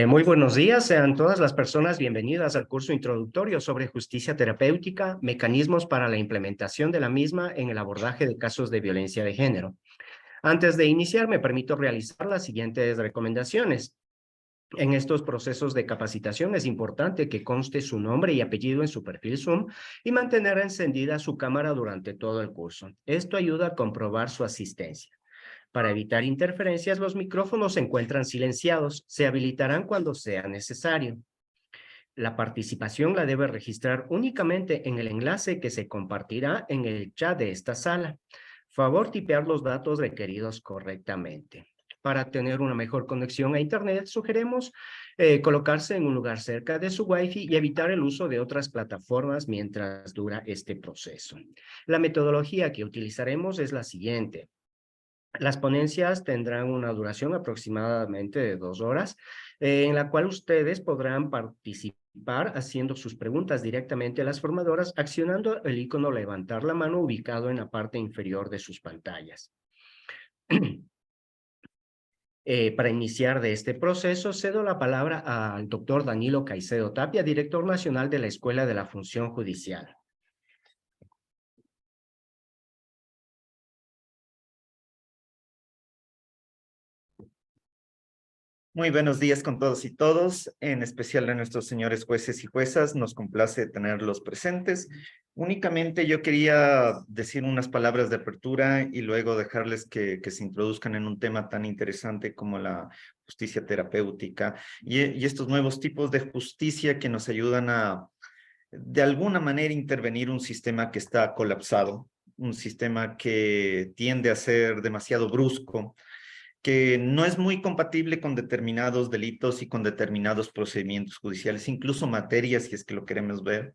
Muy buenos días, sean todas las personas bienvenidas al curso introductorio sobre justicia terapéutica, mecanismos para la implementación de la misma en el abordaje de casos de violencia de género. Antes de iniciar, me permito realizar las siguientes recomendaciones. En estos procesos de capacitación es importante que conste su nombre y apellido en su perfil Zoom y mantener encendida su cámara durante todo el curso. Esto ayuda a comprobar su asistencia. Para evitar interferencias, los micrófonos se encuentran silenciados. Se habilitarán cuando sea necesario. La participación la debe registrar únicamente en el enlace que se compartirá en el chat de esta sala. Favor tipear los datos requeridos correctamente. Para tener una mejor conexión a Internet, sugerimos colocarse en un lugar cerca de su Wi-Fi y evitar el uso de otras plataformas mientras dura este proceso. La metodología que utilizaremos es la siguiente. Las ponencias tendrán una duración aproximadamente de 2 horas, en la cual ustedes podrán participar haciendo sus preguntas directamente a las formadoras, accionando el icono levantar la mano ubicado en la parte inferior de sus pantallas. Para iniciar de este proceso, cedo la palabra al doctor Danilo Caicedo Tapia, director nacional de la Escuela de la Función Judicial. Muy buenos días con todos y todos, en especial a nuestros señores jueces y juezas. Nos complace tenerlos presentes. Únicamente yo quería decir unas palabras de apertura y luego dejarles que se introduzcan en un tema tan interesante como la justicia terapéutica y estos nuevos tipos de justicia que nos ayudan a, de alguna manera, intervenir un sistema que está colapsado, un sistema que tiende a ser demasiado brusco, que no es muy compatible con determinados delitos y con determinados procedimientos judiciales, incluso materias, si es que lo queremos ver.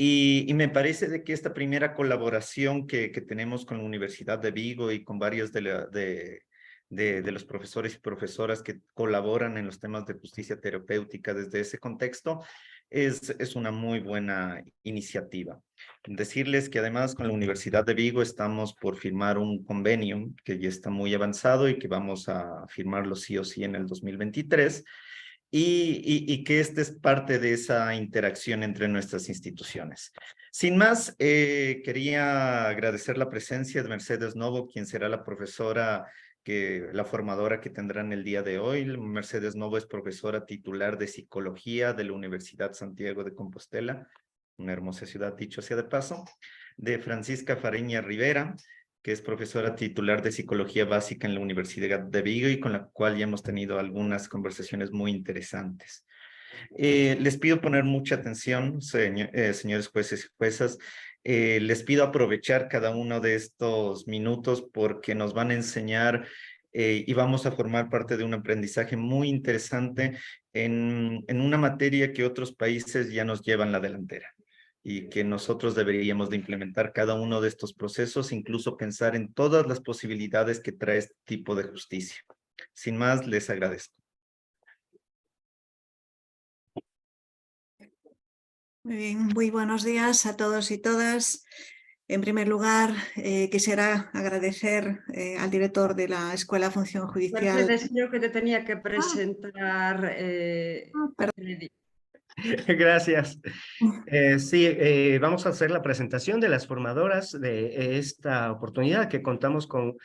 Y me parece de que esta primera colaboración que tenemos con la Universidad de Vigo y con varios de los profesores y profesoras que colaboran en los temas de justicia terapéutica desde ese contexto, es una muy buena iniciativa. Decirles que además con la Universidad de Vigo estamos por firmar un convenio que ya está muy avanzado y que vamos a firmarlo sí o sí en el 2023, y que este es parte de esa interacción entre nuestras instituciones. Sin más, quería agradecer la presencia de Mercedes Novo, quien será la profesora, la formadora que tendrán el día de hoy. Mercedes Novo es profesora titular de Psicología de la Universidad Santiago de Compostela, una hermosa ciudad, dicho sea de paso, de Francisca Fariña Rivera, que es profesora titular de Psicología Básica en la Universidad de Vigo y con la cual ya hemos tenido algunas conversaciones muy interesantes. Les pido poner mucha atención, señores jueces y juezas. Les pido aprovechar cada uno de estos minutos porque nos van a enseñar y vamos a formar parte de un aprendizaje muy interesante en una materia que otros países ya nos llevan la delantera y que nosotros deberíamos de implementar cada uno de estos procesos, incluso pensar en todas las posibilidades que trae este tipo de justicia. Sin más, les agradezco. Muy bien, muy buenos días a todos y todas. En primer lugar, quisiera agradecer al director de la Escuela de Función Judicial. Mercedes, creo que te tenía que presentar. Perdón. Gracias. Sí, vamos a hacer la presentación de las formadoras de esta oportunidad que contamos con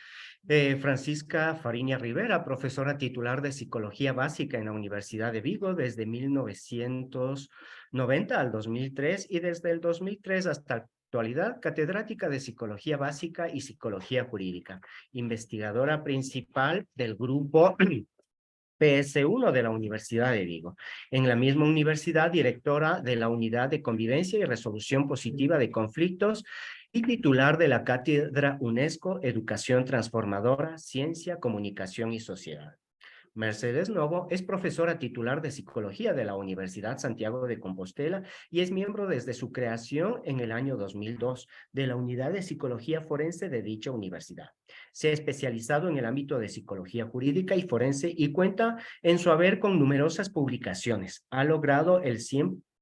Francisca Fariña Rivera, profesora titular de Psicología Básica en la Universidad de Vigo desde 1990 al 2003 y desde el 2003 hasta la actualidad, catedrática de Psicología Básica y Psicología Jurídica, investigadora principal del grupo PS1 de la Universidad de Vigo. En la misma universidad, directora de la Unidad de Convivencia y Resolución Positiva de Conflictos y titular de la Cátedra UNESCO Educación Transformadora, Ciencia, Comunicación y Sociedad. Mercedes Novo es profesora titular de Psicología de la Universidad Santiago de Compostela y es miembro desde su creación en el año 2002 de la Unidad de Psicología Forense de dicha universidad. Se ha especializado en el ámbito de psicología jurídica y forense y cuenta en su haber con numerosas publicaciones. Ha logrado el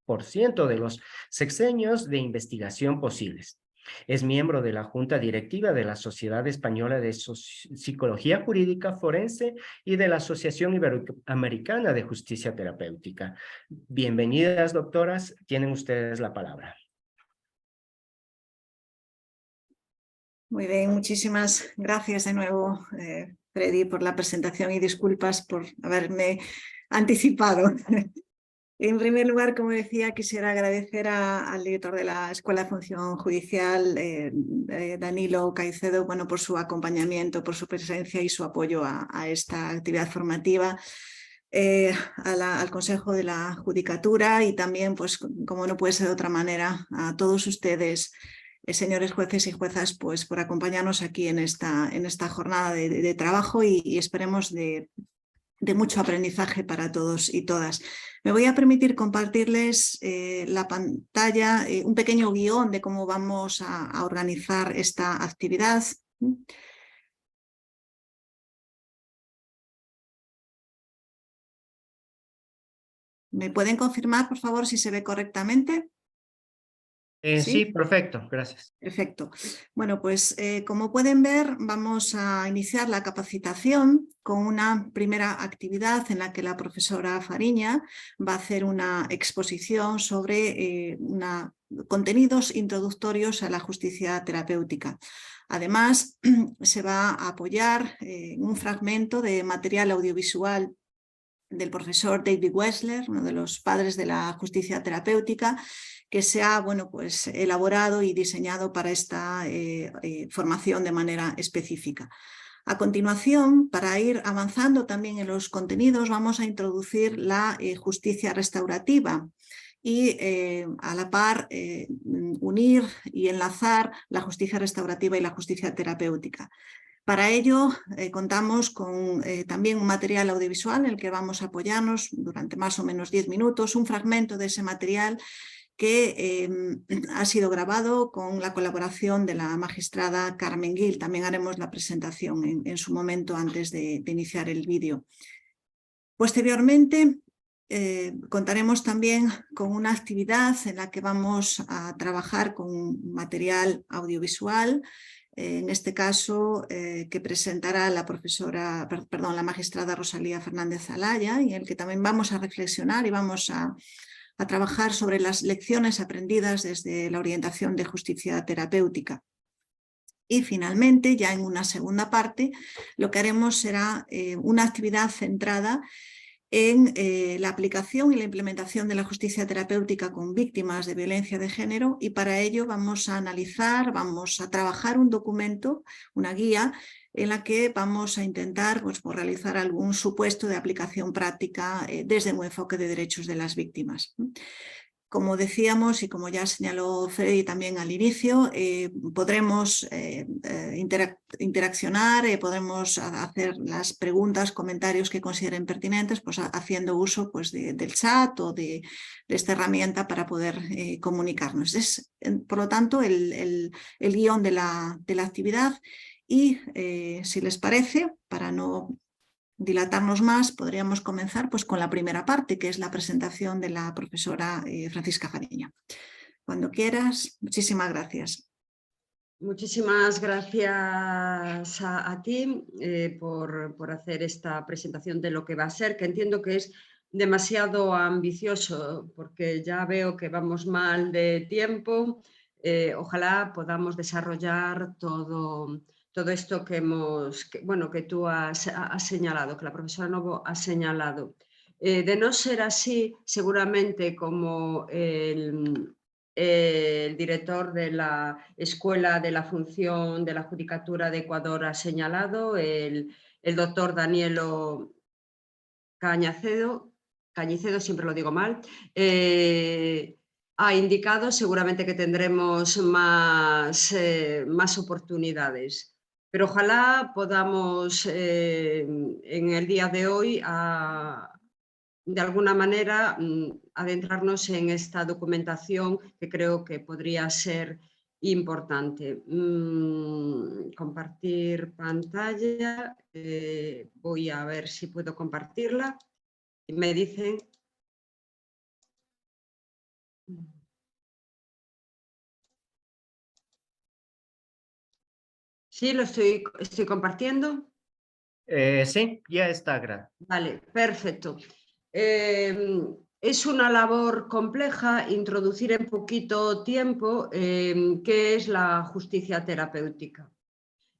50% de los sexenios de investigación posibles. Es miembro de la Junta Directiva de la Sociedad Española de Psicología Jurídica Forense y de la Asociación Iberoamericana de Justicia Terapéutica. Bienvenidas, doctoras. Tienen ustedes la palabra. Muy bien, muchísimas gracias de nuevo, Freddy, por la presentación y disculpas por haberme anticipado. En primer lugar, como decía, quisiera agradecer al director de la Escuela de Función Judicial, Danilo Caicedo, bueno, por su acompañamiento, por su presencia y su apoyo a esta actividad formativa, al Consejo de la Judicatura y también, pues, como no puede ser de otra manera, a todos ustedes, señores jueces y juezas, pues, por acompañarnos aquí en esta jornada de trabajo y esperemos de mucho aprendizaje para todos y todas. Me voy a permitir compartirles la pantalla, un pequeño guión de cómo vamos a organizar esta actividad. ¿Me pueden confirmar, por favor, si se ve correctamente? Sí, perfecto, gracias. Perfecto. Bueno, pues como pueden ver, vamos a iniciar la capacitación con una primera actividad en la que la profesora Fariña va a hacer una exposición sobre contenidos introductorios a la justicia terapéutica. Además, se va a apoyar un fragmento de material audiovisual del profesor David Wessler, uno de los padres de la justicia terapéutica, que se ha pues, elaborado y diseñado para esta formación de manera específica. A continuación, para ir avanzando también en los contenidos, vamos a introducir la justicia restaurativa y a la par unir y enlazar la justicia restaurativa y la justicia terapéutica. Para ello contamos con también un material audiovisual en el que vamos a apoyarnos durante más o menos 10 minutos, un fragmento de ese material que ha sido grabado con la colaboración de la magistrada Carmen Gil. También haremos la presentación en su momento antes de iniciar el vídeo. Posteriormente contaremos también con una actividad en la que vamos a trabajar con material audiovisual, en este caso que presentará la magistrada Rosalía Fernández Alaya, y en el que también vamos a reflexionar y vamos a trabajar sobre las lecciones aprendidas desde la orientación de justicia terapéutica. Y finalmente, ya en una segunda parte, lo que haremos será una actividad centrada en la aplicación y la implementación de la justicia terapéutica con víctimas de violencia de género, y para ello vamos a analizar, vamos a trabajar un documento, una guía, en la que vamos a intentar pues, realizar algún supuesto de aplicación práctica desde un enfoque de derechos de las víctimas. Como decíamos y como ya señaló Freddy también al inicio, podremos interaccionar, podremos hacer las preguntas, comentarios que consideren pertinentes, pues haciendo uso pues, del chat o de esta herramienta para poder comunicarnos. Es, por lo tanto, el guión de la actividad y, si les parece, para no dilatarnos más, podríamos comenzar pues, con la primera parte, que es la presentación de la profesora Francisca Fariña. Cuando quieras, muchísimas gracias. Muchísimas gracias a ti por hacer esta presentación de lo que va a ser, que entiendo que es demasiado ambicioso, porque ya veo que vamos mal de tiempo. Ojalá podamos desarrollar todo esto que tú has señalado, que la profesora Novo ha señalado. De no ser así, seguramente como el director de la Escuela de la Función de la Judicatura de Ecuador ha señalado, el doctor Danielo Cañicedo, siempre lo digo mal, ha indicado, seguramente que tendremos más oportunidades. Pero ojalá podamos en el día de hoy de alguna manera adentrarnos en esta documentación que creo que podría ser importante. Compartir pantalla. Voy a ver si puedo compartirla. Me dicen. Sí, lo estoy compartiendo. Sí, ya está. Vale, perfecto. Es una labor compleja introducir en poquito tiempo qué es la justicia terapéutica.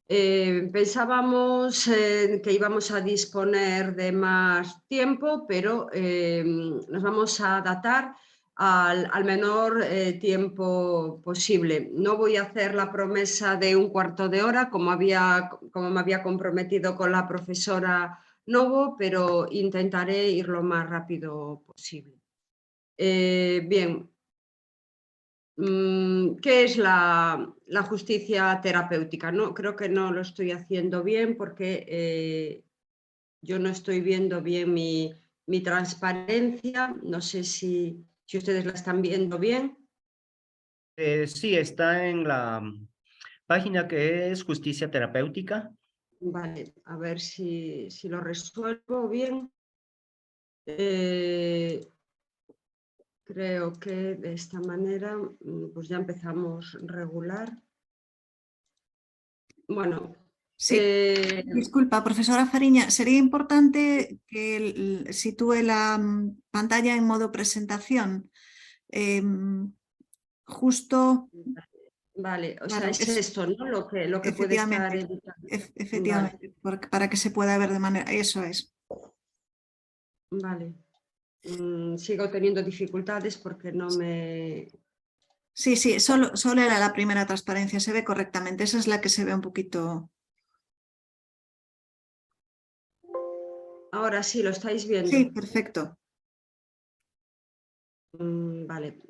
Pensábamos que íbamos a disponer de más tiempo, pero nos vamos a adaptar al menor tiempo posible. No voy a hacer la promesa de un cuarto de hora, como me había comprometido con la profesora Novo, pero intentaré ir lo más rápido posible. Bien, ¿qué es la justicia terapéutica? No, creo que no lo estoy haciendo bien porque yo no estoy viendo bien mi transparencia. No sé si ustedes la están viendo bien. Sí, está en la página que es Justicia Terapéutica. Vale, a ver si lo resuelvo bien. Creo que de esta manera pues ya empezamos regular. Bueno. Sí, disculpa, profesora Fariña, sería importante que sitúe la pantalla en modo presentación. Justo, Vale, o sea, claro, es esto, ¿no? Lo que puede estar efectivamente, evitando. Vale, efectivamente, para que se pueda ver de manera, eso es. vale. Sigo teniendo dificultades porque no me... Sí, sí, solo era la primera transparencia, se ve correctamente, esa es la que se ve un poquito. Ahora sí, lo estáis viendo. Sí, perfecto. Vale,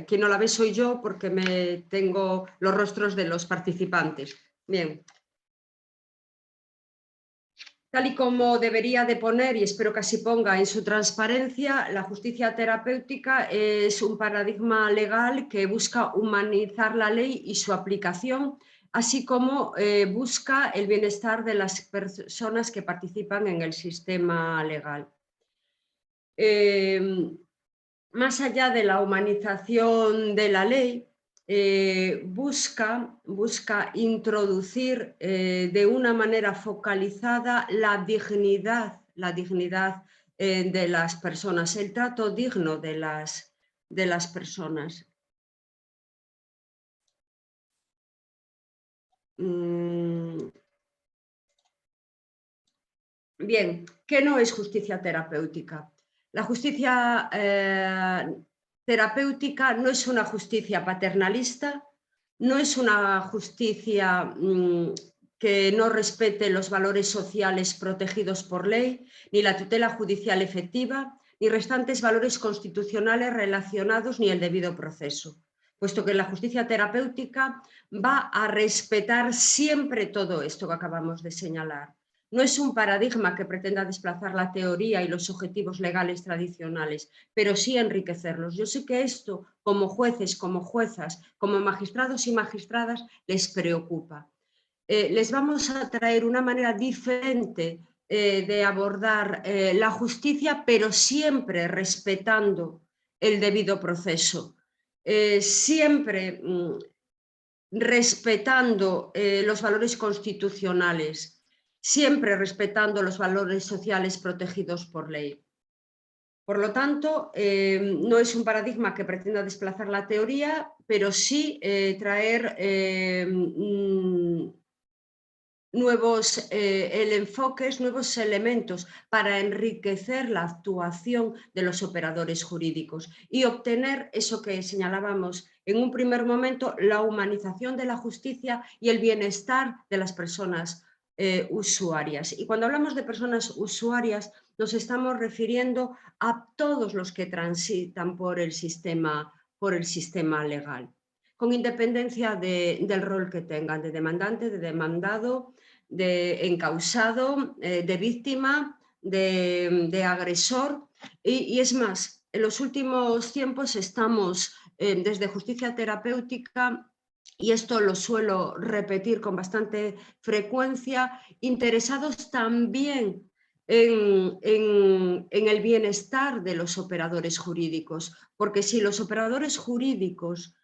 quien no la ve soy yo porque tengo los rostros de los participantes. Bien. Tal y como debería de poner, y espero que así ponga en su transparencia, la justicia terapéutica es un paradigma legal que busca humanizar la ley y su aplicación, así como busca el bienestar de las personas que participan en el sistema legal. Más allá de la humanización de la ley, busca introducir de una manera focalizada la dignidad de las personas, el trato digno de las personas. Bien, ¿qué no es justicia terapéutica? La justicia terapéutica no es una justicia paternalista, no es una justicia que no respete los valores sociales protegidos por ley, ni la tutela judicial efectiva, ni restantes valores constitucionales relacionados, ni el debido proceso, puesto que la justicia terapéutica va a respetar siempre todo esto que acabamos de señalar. No es un paradigma que pretenda desplazar la teoría y los objetivos legales tradicionales, pero sí enriquecerlos. Yo sé que esto, como jueces, como juezas, como magistrados y magistradas, les preocupa. Les vamos a traer una manera diferente de abordar la justicia, pero siempre respetando el debido proceso. Siempre respetando los valores constitucionales, siempre respetando los valores sociales protegidos por ley. Por lo tanto, no es un paradigma que pretenda desplazar la teoría, pero sí traer nuevos enfoques, nuevos elementos para enriquecer la actuación de los operadores jurídicos y obtener eso que señalábamos en un primer momento, la humanización de la justicia y el bienestar de las personas usuarias. Y cuando hablamos de personas usuarias, nos estamos refiriendo a todos los que transitan por el sistema legal, con independencia del rol que tengan, de demandante, de demandado, de encausado, de víctima, de agresor. Y es más, en los últimos tiempos estamos desde justicia terapéutica, y esto lo suelo repetir con bastante frecuencia, interesados también en el bienestar de los operadores jurídicos, porque si los operadores jurídicos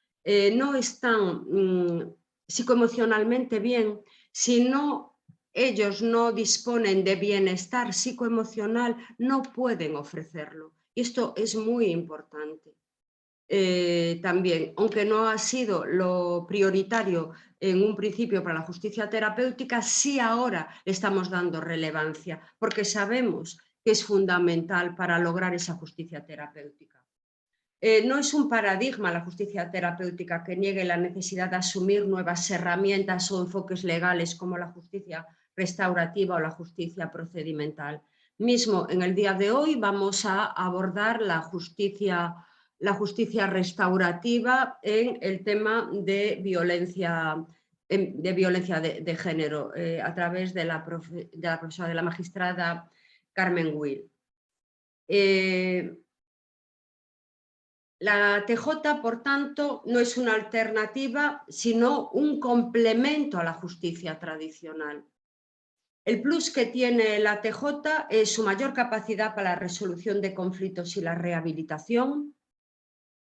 no están psicoemocionalmente bien, si ellos no disponen de bienestar psicoemocional, no pueden ofrecerlo. Y esto es muy importante. También, aunque no ha sido lo prioritario en un principio para la justicia terapéutica, sí ahora le estamos dando relevancia, porque sabemos que es fundamental para lograr esa justicia terapéutica. No es un paradigma la justicia terapéutica que niegue la necesidad de asumir nuevas herramientas o enfoques legales como la justicia restaurativa o la justicia procedimental. Mismo en el día de hoy vamos a abordar la justicia restaurativa en el tema de violencia de género a través de la profesora, de la magistrada Carmen Will. La TJ, por tanto, no es una alternativa, sino un complemento a la justicia tradicional. El plus que tiene la TJ es su mayor capacidad para la resolución de conflictos y la rehabilitación.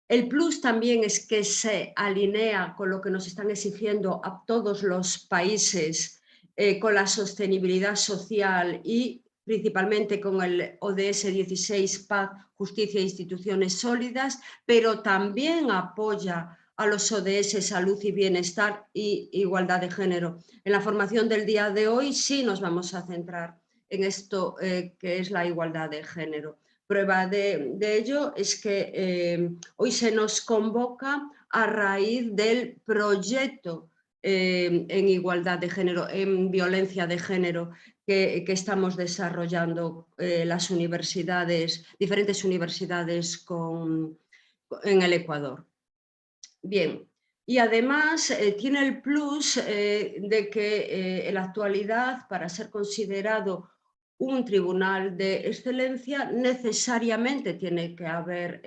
El plus también es que se alinea con lo que nos están exigiendo a todos los países con la sostenibilidad social y principalmente con el ODS 16, paz, justicia e instituciones sólidas, pero también apoya a los ODS salud y bienestar y igualdad de género. En la formación del día de hoy sí nos vamos a centrar en esto que es la igualdad de género. Prueba de ello es que hoy se nos convoca a raíz del proyecto en igualdad de género, en violencia de género que estamos desarrollando las universidades, diferentes universidades en el Ecuador. Bien, y además tiene el plus de que en la actualidad, para ser considerado un tribunal de excelencia, necesariamente tiene que haber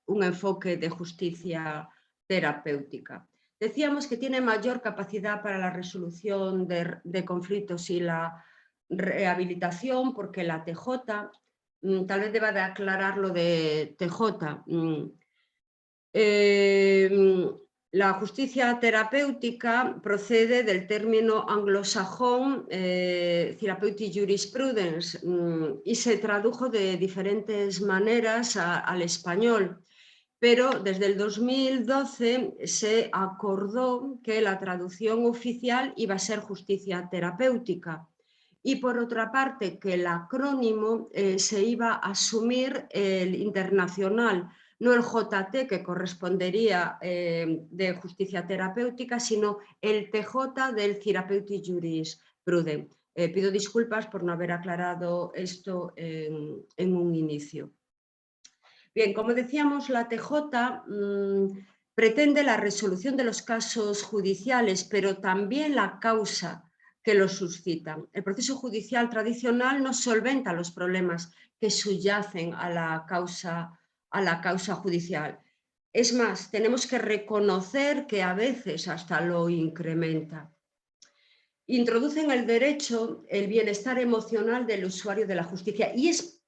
un enfoque de justicia terapéutica. Decíamos que tiene mayor capacidad para la resolución de conflictos y la rehabilitación, porque la TJ, tal vez deba de aclarar lo de TJ, la justicia terapéutica procede del término anglosajón Therapeutic Jurisprudence y se tradujo de diferentes maneras al español, pero desde el 2012 se acordó que la traducción oficial iba a ser justicia terapéutica y por otra parte que el acrónimo se iba a asumir el internacional, no el JT que correspondería de justicia terapéutica, sino el TJ del Therapeutic Jurisprudence. Pido disculpas por no haber aclarado esto en un inicio. Bien, como decíamos, la TJ pretende la resolución de los casos judiciales, pero también la causa que los suscitan. El proceso judicial tradicional no solventa los problemas que subyacen a la causa judicial. Es más, tenemos que reconocer que a veces hasta lo incrementa. Introduce en el derecho el bienestar emocional del usuario de la justicia y es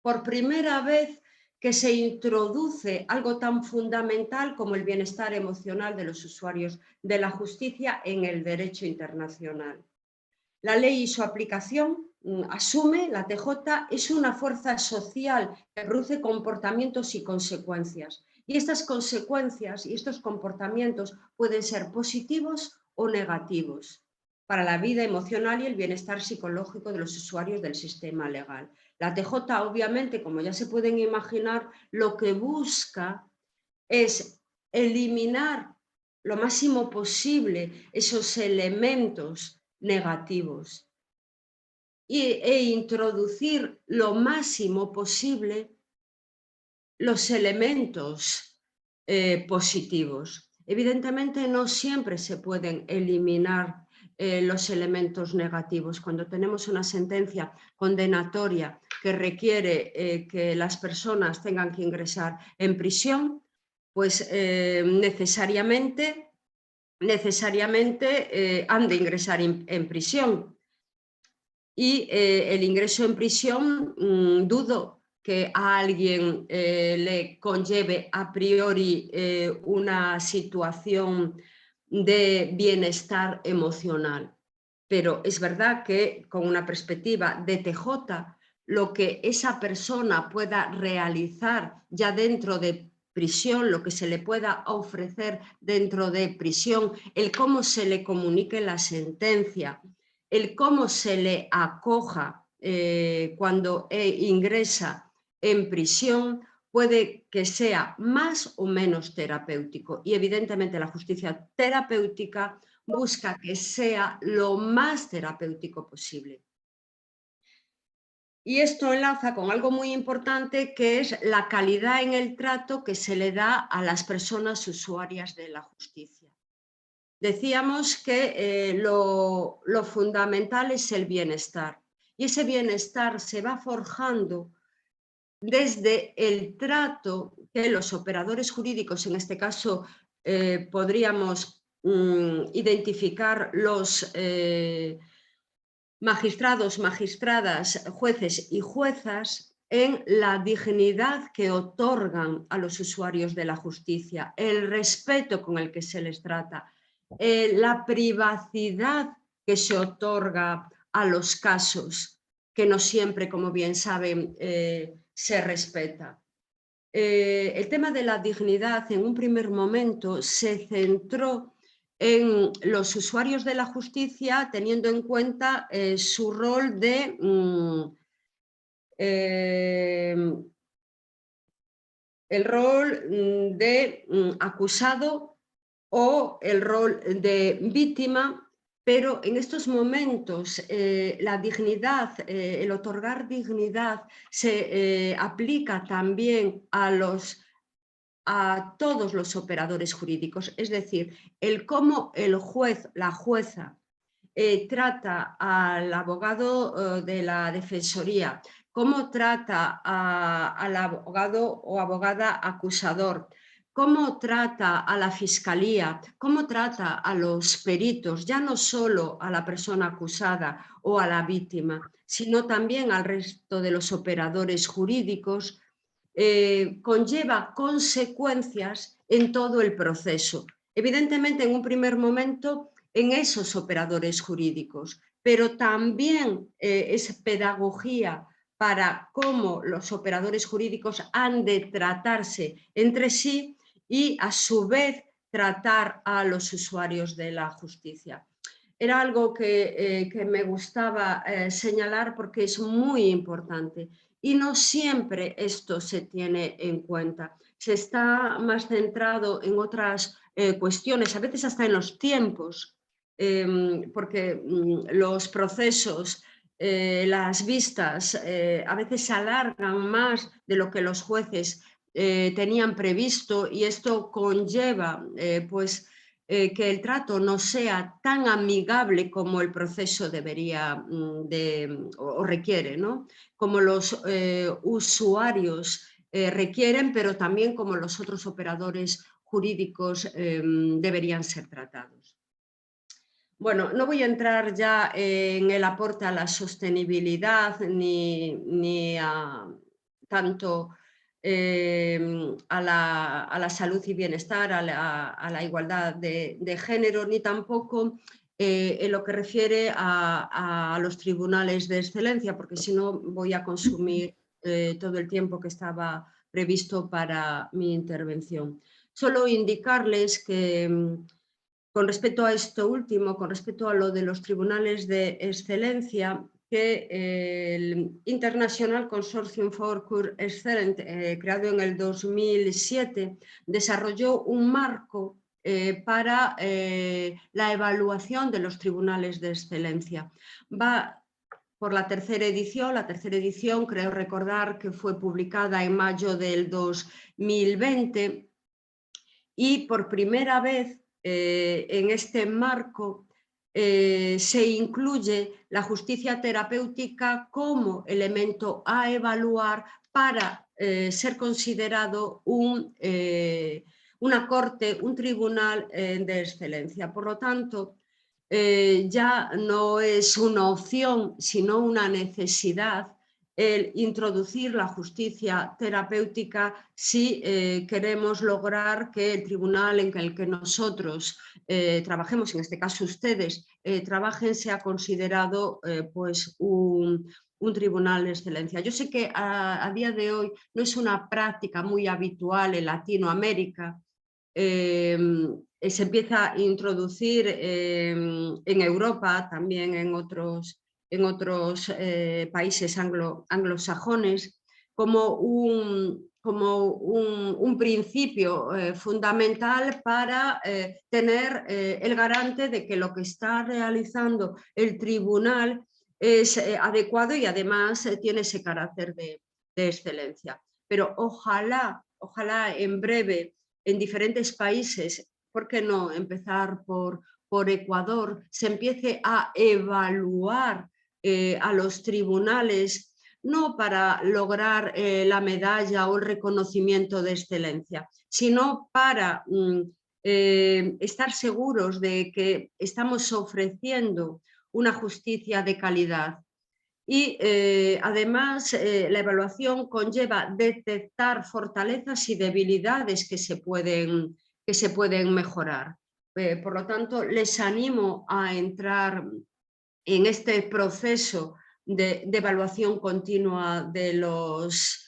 por primera vez que se introduce algo tan fundamental como el bienestar emocional de los usuarios de la justicia en el derecho internacional. La ley y su aplicación asume, la TJ, es una fuerza social que produce comportamientos y consecuencias. Y estas consecuencias y estos comportamientos pueden ser positivos o negativos para la vida emocional y el bienestar psicológico de los usuarios del sistema legal. La TJ, obviamente, como ya se pueden imaginar, lo que busca es eliminar lo máximo posible esos elementos negativos e introducir lo máximo posible los elementos positivos. Evidentemente no siempre se pueden eliminar los elementos negativos. Cuando tenemos una sentencia condenatoria que requiere que las personas tengan que ingresar en prisión, pues necesariamente han de ingresar en prisión. Y el ingreso en prisión, dudo que a alguien le conlleve a priori una situación de bienestar emocional. Pero es verdad que con una perspectiva de TJ, lo que esa persona pueda realizar ya dentro de prisión, lo que se le pueda ofrecer dentro de prisión, el cómo se le comunique la sentencia, el cómo se le acoja cuando ingresa en prisión, puede que sea más o menos terapéutico. Y evidentemente la justicia terapéutica busca que sea lo más terapéutico posible. Y esto enlaza con algo muy importante, que es la calidad en el trato que se le da a las personas usuarias de la justicia. Decíamos que lo fundamental es el bienestar, y ese bienestar se va forjando desde el trato que los operadores jurídicos, en este caso podríamos identificar los magistrados, magistradas, jueces y juezas, en la dignidad que otorgan a los usuarios de la justicia, el respeto con el que se les trata, la privacidad que se otorga a los casos, que no siempre, como bien saben, se respeta. El tema de la dignidad en un primer momento se centró en los usuarios de la justicia, teniendo en cuenta su rol de acusado o el rol de víctima, pero en estos momentos la dignidad, el otorgar dignidad se aplica también a todos los operadores jurídicos, es decir, el cómo el juez, la jueza, trata al abogado de la defensoría, cómo trata al abogado o abogada acusador, cómo trata a la fiscalía, cómo trata a los peritos, ya no solo a la persona acusada o a la víctima, sino también al resto de los operadores jurídicos, conlleva consecuencias en todo el proceso. Evidentemente, en un primer momento, en esos operadores jurídicos, pero también es pedagogía para cómo los operadores jurídicos han de tratarse entre sí y, a su vez, tratar a los usuarios de la justicia. Era algo que me gustaba señalar porque es muy importante. Y no siempre esto se tiene en cuenta. Se está más centrado en otras cuestiones, a veces hasta en los tiempos, porque los procesos, las vistas, a veces se alargan más de lo que los jueces tenían previsto, y esto conlleva que el trato no sea tan amigable como el proceso debería o requiere, ¿no? Como los usuarios requieren, pero también como los otros operadores jurídicos deberían ser tratados. Bueno, no voy a entrar ya en el aporte a la sostenibilidad ni a tanto a la salud y bienestar, a la igualdad de género, ni tampoco en lo que refiere a los tribunales de excelencia, porque si no voy a consumir todo el tiempo que estaba previsto para mi intervención. Solo indicarles que con respecto a esto último, con respecto a lo de los tribunales de excelencia, que el International Consortium for Court Excellence, creado en el 2007, desarrolló un marco para la evaluación de los tribunales de excelencia. Va por la tercera edición, creo recordar que fue publicada en mayo del 2020, y por primera vez en este marco se incluye la justicia terapéutica como elemento a evaluar para ser considerado una corte, un tribunal de excelencia. Por lo tanto, ya no es una opción, sino una necesidad el introducir la justicia terapéutica si queremos lograr que el tribunal en el que nosotros trabajemos, en este caso ustedes, trabajen, sea considerado pues un tribunal de excelencia. Yo sé que a día de hoy no es una práctica muy habitual en Latinoamérica. Se empieza a introducir en Europa, también en otros países anglosajones, como un principio fundamental para tener el garante de que lo que está realizando el tribunal es adecuado y además tiene ese carácter de excelencia. Pero ojalá en breve en diferentes países, ¿por qué no empezar por Ecuador, se empiece a evaluar a los tribunales, no para lograr la medalla o el reconocimiento de excelencia, sino para estar seguros de que estamos ofreciendo una justicia de calidad. Y además la evaluación conlleva detectar fortalezas y debilidades que se pueden mejorar. Por lo tanto, les animo a entrar en este proceso de evaluación continua de los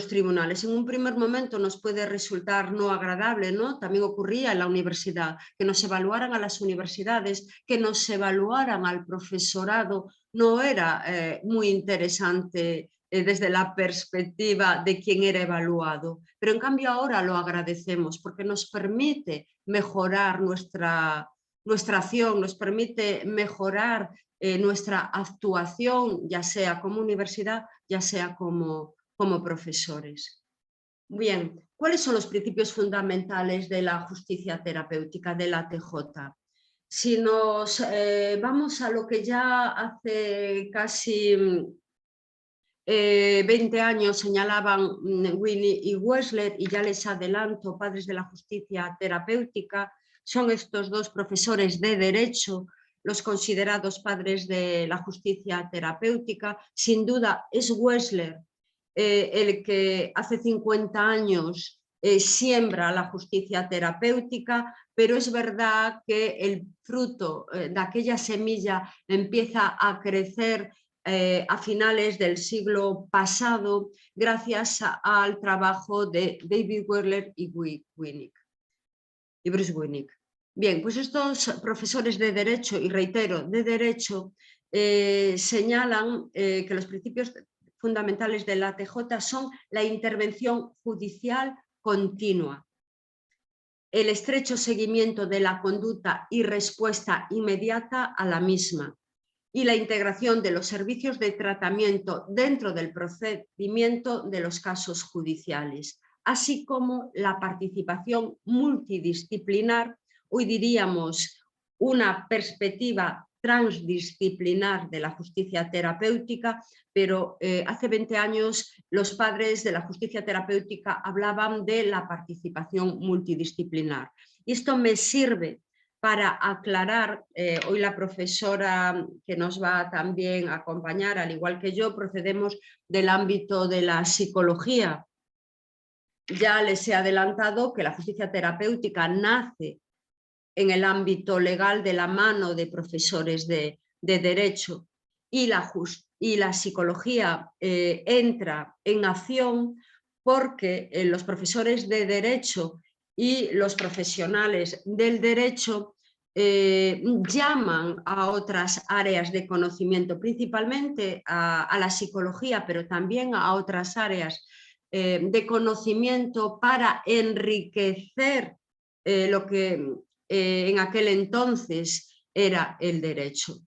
tribunales. En un primer momento nos puede resultar no agradable, ¿no? También ocurría en la universidad, que nos evaluaran a las universidades, que nos evaluaran al profesorado, no era muy interesante desde la perspectiva de quien era evaluado. Pero en cambio ahora lo agradecemos porque nos permite mejorar nuestra acción, nos permite mejorar nuestra actuación, ya sea como universidad, ya sea como profesores. Bien, ¿cuáles son los principios fundamentales de la justicia terapéutica, de la TJ? Si nos vamos a lo que ya hace casi 20 años señalaban Winnie y Wessler, y ya les adelanto, padres de la justicia terapéutica, son estos dos profesores de Derecho los considerados padres de la justicia terapéutica. Sin duda es Wessler el que hace 50 años siembra la justicia terapéutica, pero es verdad que el fruto de aquella semilla empieza a crecer a finales del siglo pasado gracias al trabajo de David Wessler y Bruce Winnick. Bien, pues estos profesores de Derecho, y reitero, de Derecho, señalan que los principios fundamentales de la TJ son la intervención judicial continua, el estrecho seguimiento de la conducta y respuesta inmediata a la misma, y la integración de los servicios de tratamiento dentro del procedimiento de los casos judiciales, así como la participación multidisciplinar, hoy diríamos una perspectiva transdisciplinar de la justicia terapéutica, pero hace 20 años los padres de la justicia terapéutica hablaban de la participación multidisciplinar. Y esto me sirve para aclarar, hoy la profesora que nos va también a acompañar, al igual que yo, procedemos del ámbito de la psicología. Ya les he adelantado que la justicia terapéutica nace en el ámbito legal de la mano de profesores de Derecho, y la psicología entra en acción porque los profesores de Derecho y los profesionales del Derecho llaman a otras áreas de conocimiento, principalmente a la psicología, pero también a otras áreas de conocimiento para enriquecer lo que en aquel entonces era el derecho.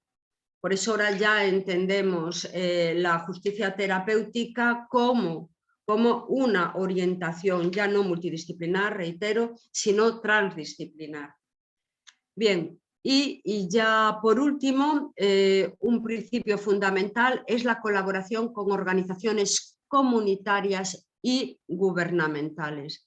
Por eso ahora ya entendemos la justicia terapéutica como una orientación ya no multidisciplinar, reitero, sino transdisciplinar. Bien, y ya por último, un principio fundamental es la colaboración con organizaciones comunitarias y gubernamentales.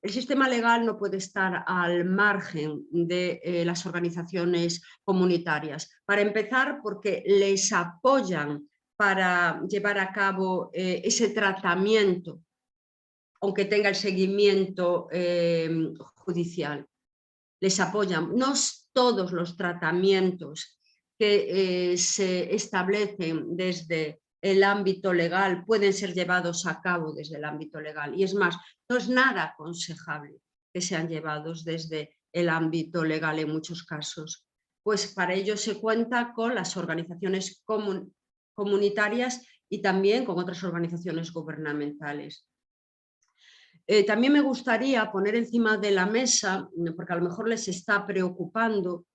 El sistema legal no puede estar al margen de las organizaciones comunitarias. Para empezar, porque les apoyan para llevar a cabo ese tratamiento, aunque tenga el seguimiento judicial. Les apoyan. No todos los tratamientos que se establecen desde el ámbito legal pueden ser llevados a cabo desde el ámbito legal. Y es más, no es nada aconsejable que sean llevados desde el ámbito legal en muchos casos. Pues para ello se cuenta con las organizaciones comunitarias y también con otras organizaciones gubernamentales. También me gustaría poner encima de la mesa, porque a lo mejor les está preocupando,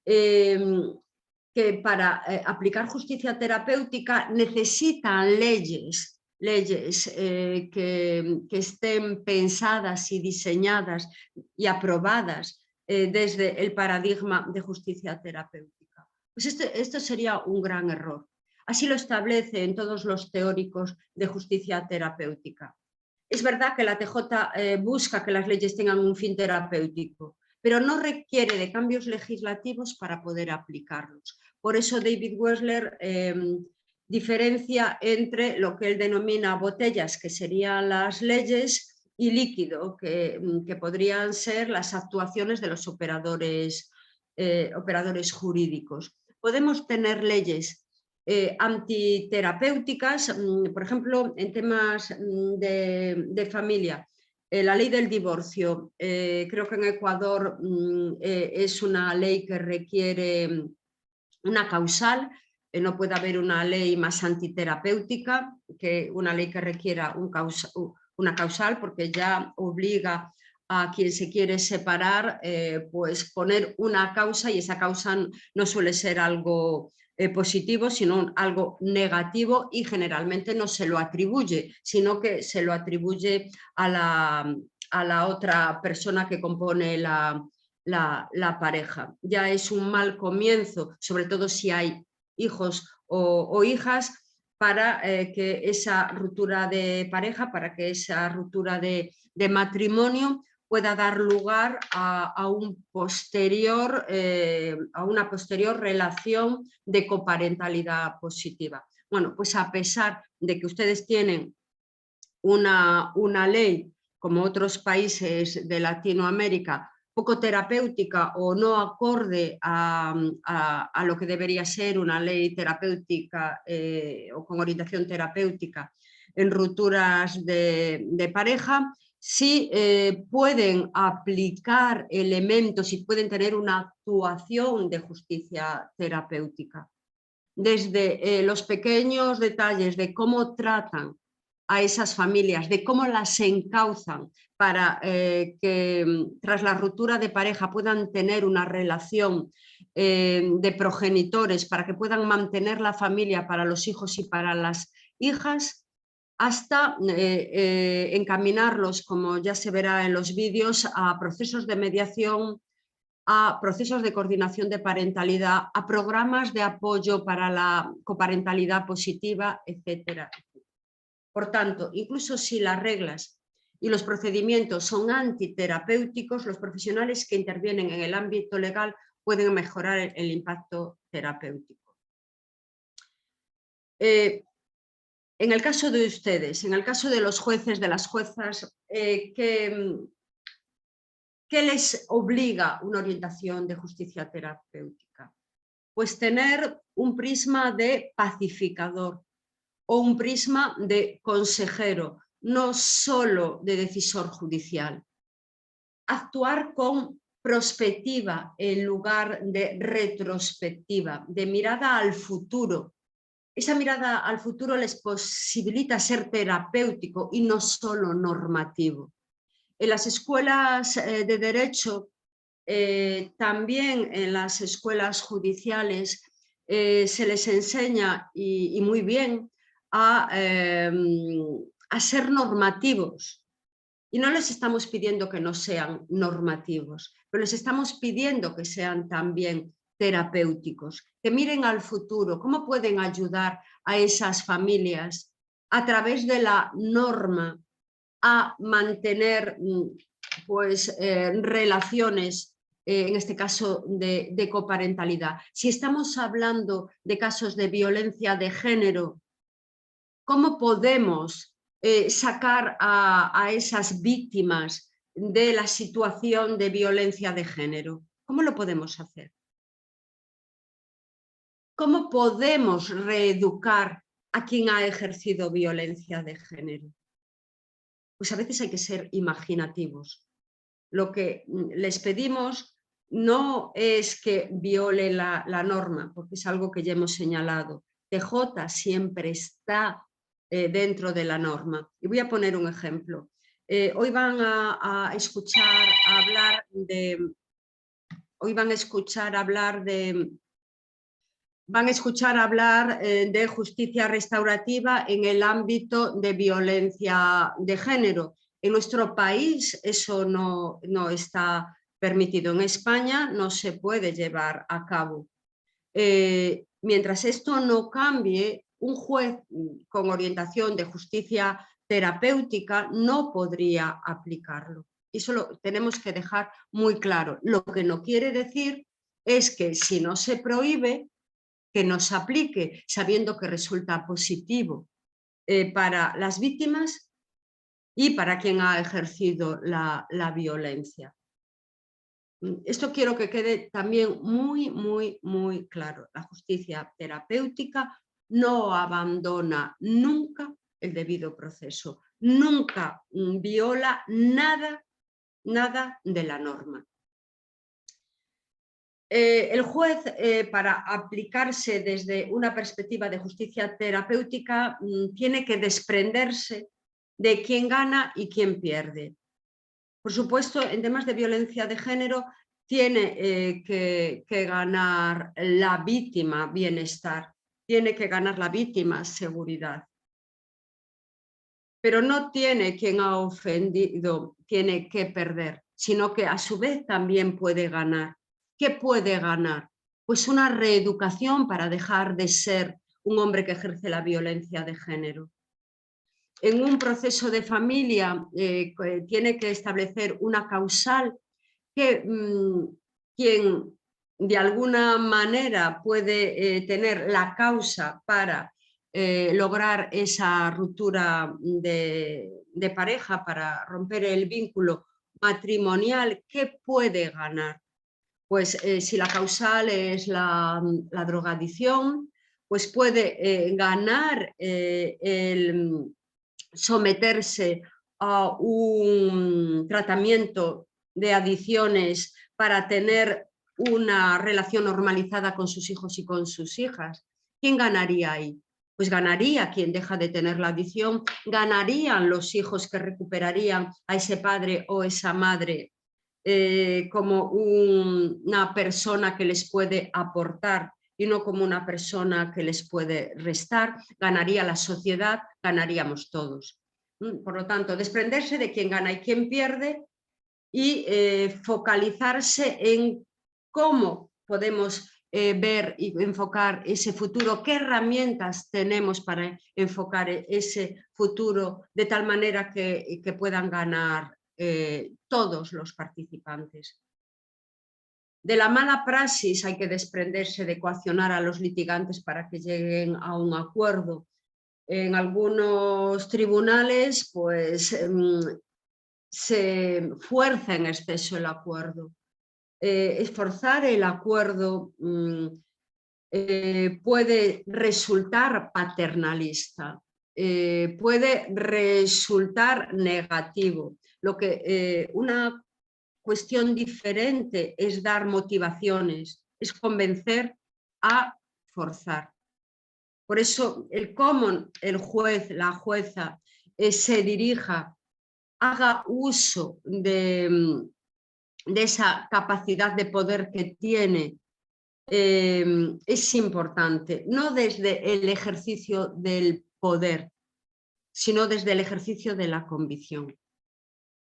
que para aplicar justicia terapéutica necesitan leyes que estén pensadas y diseñadas y aprobadas desde el paradigma de justicia terapéutica. Pues esto sería un gran error. Así lo establece en todos los teóricos de justicia terapéutica. Es verdad que la TJ busca que las leyes tengan un fin terapéutico, pero no requiere de cambios legislativos para poder aplicarlos. Por eso David Wechsler diferencia entre lo que él denomina botellas, que serían las leyes, y líquido, que podrían ser las actuaciones de los operadores jurídicos. Podemos tener leyes antiterapéuticas, por ejemplo, en temas de familia. La ley del divorcio, creo que en Ecuador es una ley que requiere una causal. No puede haber una ley más antiterapéutica que una ley que requiera una causal, porque ya obliga a quien se quiere separar pues poner una causa, y esa causa no suele ser algo positivo, sino algo negativo, y generalmente no se lo atribuye, sino que se lo atribuye a la otra persona que compone la pareja. Ya es un mal comienzo, sobre todo si hay hijos o hijas, para que esa ruptura de pareja, para que esa ruptura de matrimonio pueda dar lugar a una posterior relación de coparentalidad positiva. Bueno, pues a pesar de que ustedes tienen una ley, como otros países de Latinoamérica, poco terapéutica o no acorde a lo que debería ser una ley terapéutica o con orientación terapéutica en rupturas de pareja, sí pueden aplicar elementos y pueden tener una actuación de justicia terapéutica. Desde los pequeños detalles de cómo tratan a esas familias, de cómo las encauzan para que tras la ruptura de pareja puedan tener una relación de progenitores, para que puedan mantener la familia para los hijos y para las hijas, hasta encaminarlos, como ya se verá en los vídeos, a procesos de mediación, a procesos de coordinación de parentalidad, a programas de apoyo para la coparentalidad positiva, etcétera. Por tanto, incluso si las reglas y los procedimientos son antiterapéuticos, los profesionales que intervienen en el ámbito legal pueden mejorar el impacto terapéutico. En el caso de ustedes, en el caso de los jueces, de las juezas, ¿qué les obliga una orientación de justicia terapéutica? Pues tener un prisma de pacificador o un prisma de consejero, no solo de decisor judicial. Actuar con prospectiva en lugar de retrospectiva, de mirada al futuro. Esa mirada al futuro les posibilita ser terapéutico y no solo normativo. En las escuelas de derecho, también en las escuelas judiciales, se les enseña, y muy bien, a ser normativos. Y no les estamos pidiendo que no sean normativos, pero les estamos pidiendo que sean también terapéuticos, que miren al futuro, cómo pueden ayudar a esas familias a través de la norma a mantener pues, relaciones, en este caso de coparentalidad. Si estamos hablando de casos de violencia de género, ¿Cómo podemos sacar a esas víctimas de la situación de violencia de género? ¿Cómo lo podemos hacer? ¿Cómo podemos reeducar a quien ha ejercido violencia de género? Pues a veces hay que ser imaginativos. Lo que les pedimos no es que viole la norma, porque es algo que ya hemos señalado. TJ siempre está dentro de la norma. Y voy a poner un ejemplo. Hoy van a escuchar hablar de... Hoy van a escuchar hablar de... Van a escuchar hablar de justicia restaurativa en el ámbito de violencia de género. En nuestro país eso no está permitido. En España no se puede llevar a cabo. Mientras esto no cambie, un juez con orientación de justicia terapéutica no podría aplicarlo. Eso lo tenemos que dejar muy claro. Lo que no quiere decir es que si no se prohíbe, que nos aplique sabiendo que resulta positivo para las víctimas y para quien ha ejercido la violencia. Esto quiero que quede también muy claro. La justicia terapéutica no abandona nunca el debido proceso, nunca viola nada de la norma. El juez, para aplicarse desde una perspectiva de justicia terapéutica, tiene que desprenderse de quién gana y quién pierde. Por supuesto, en temas de violencia de género, tiene que ganar la víctima bienestar, tiene que ganar la víctima seguridad. Pero no tiene quien ha ofendido, tiene que perder, sino que a su vez también puede ganar. ¿Qué puede ganar? Pues una reeducación para dejar de ser un hombre que ejerce la violencia de género. En un proceso de familia tiene que establecer una causal que quien de alguna manera puede tener la causa para lograr esa ruptura de pareja, para romper el vínculo matrimonial, ¿qué puede ganar? Pues si la causal es la drogadicción, pues puede ganar el someterse a un tratamiento de adicciones para tener una relación normalizada con sus hijos y con sus hijas. ¿Quién ganaría ahí? Pues ganaría quien deja de tener la adicción, ganarían los hijos que recuperarían a ese padre o esa madre como una persona que les puede aportar y no como una persona que les puede restar. Ganaría la sociedad, ganaríamos todos. Por lo tanto, desprenderse de quién gana y quién pierde y focalizarse en cómo podemos ver y enfocar ese futuro, qué herramientas tenemos para enfocar ese futuro de tal manera que puedan ganar todos los participantes. De la mala praxis hay que desprenderse de coaccionar a los litigantes para que lleguen a un acuerdo. En algunos tribunales, pues se fuerza en exceso el acuerdo. Esforzar el acuerdo puede resultar paternalista, puede resultar negativo. Lo que una cuestión diferente es dar motivaciones, es convencer a forzar. Por eso el cómo el juez, la jueza se dirija, haga uso de esa capacidad de poder que tiene, es importante, no desde el ejercicio del poder, sino desde el ejercicio de la convicción.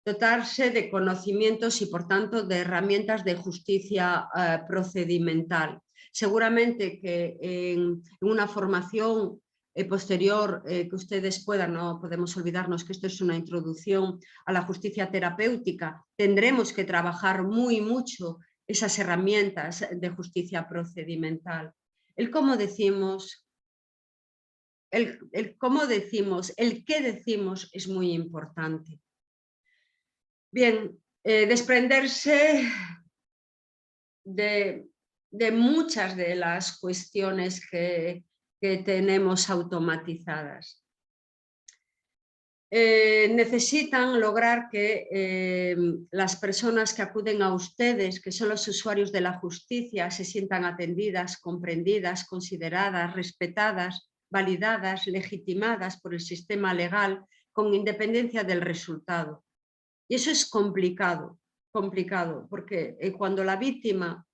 Dotarse de conocimientos y, por tanto, de herramientas de justicia procedimental. Seguramente que en una formación posterior que ustedes puedan, no podemos olvidarnos que esto es una introducción a la justicia terapéutica, tendremos que trabajar mucho esas herramientas de justicia procedimental. El cómo decimos el cómo decimos, el qué decimos es muy importante. Bien, desprenderse de muchas de las cuestiones que tenemos automatizadas. Necesitan lograr que las personas que acuden a ustedes, que son los usuarios de la justicia, se sientan atendidas, comprendidas, consideradas, respetadas, validadas, legitimadas por el sistema legal, con independencia del resultado. Y eso es complicado, porque cuando la víctima